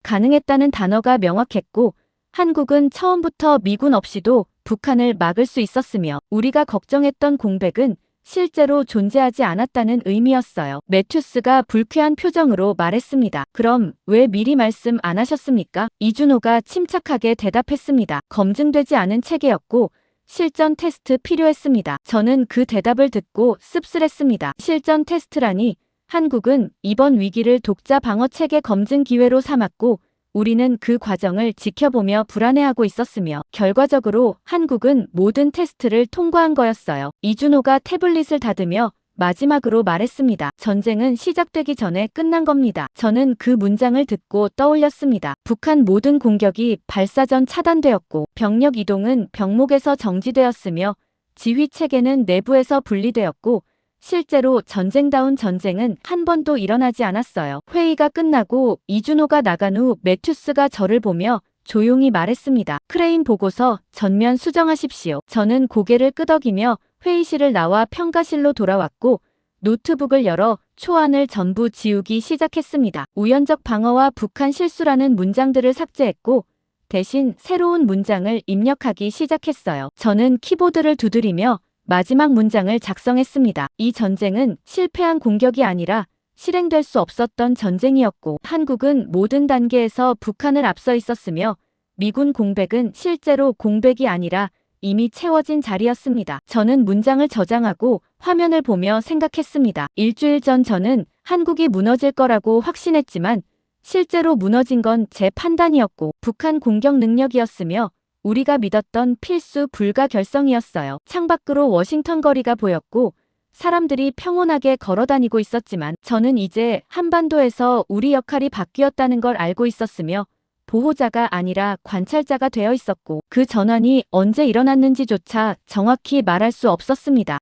가능했다는 단어가 명확했고 한국은 처음부터 미군 없이도 북한을 막을 수 있었으며 우리가 걱정했던 공백은 실제로 존재하지 않았다는 의미였어요. 매튜스가 불쾌한 표정으로 말했습니다. 그럼 왜 미리 말씀 안 하셨습니까? 이준호가 침착하게 대답했습니다. 검증되지 않은 체계였고 실전 테스트 필요했습니다. 저는 그 대답을 듣고 씁쓸했습니다. 실전 테스트라니 한국은 이번 위기를 독자 방어 체계 검증 기회로 삼았고 우리는 그 과정을 지켜보며 불안해하고 있었으며 결과적으로 한국은 모든 테스트를 통과한 거였어요. 이준호가 태블릿을 닫으며 마지막으로 말했습니다. 전쟁은 시작되기 전에 끝난 겁니다. 저는 그 문장을 듣고 떠올렸습니다. 북한 모든 공격이 발사 전 차단되었고 병력 이동은 병목에서 정지되었으며 지휘 체계는 내부에서 분리되었고 실제로 전쟁다운 전쟁은 한 번도 일어나지 않았어요. 회의가 끝나고 이준호가 나간 후 매튜스가 저를 보며 조용히 말했습니다. 크레인 보고서 전면 수정하십시오. 저는 고개를 끄덕이며 회의실을 나와 평가실로 돌아왔고 노트북을 열어 초안을 전부 지우기 시작했습니다. 우연적 방어와 북한 실수라는 문장들을 삭제했고 대신 새로운 문장을 입력하기 시작했어요. 저는 키보드를 두드리며 마지막 문장을 작성했습니다. 이 전쟁은 실패한 공격이 아니라 실행될 수 없었던 전쟁이었고 한국은 모든 단계에서 북한을 앞서 있었으며 미군 공백은 실제로 공백이 아니라 이미 채워진 자리였습니다. 저는 문장을 저장하고 화면을 보며 생각했습니다. 일주일 전 저는 한국이 무너질 거라고 확신했지만 실제로 무너진 건 제 판단이었고 북한 공격 능력이었으며 우리가 믿었던 필수 불가 결성이었어요. 창밖으로 워싱턴 거리가 보였고 사람들이 평온하게 걸어다니고 있었지만 저는 이제 한반도에서 우리 역할이 바뀌었다는 걸 알고 있었으며 보호자가 아니라 관찰자가 되어 있었고 그 전환이 언제 일어났는지조차 정확히 말할 수 없었습니다.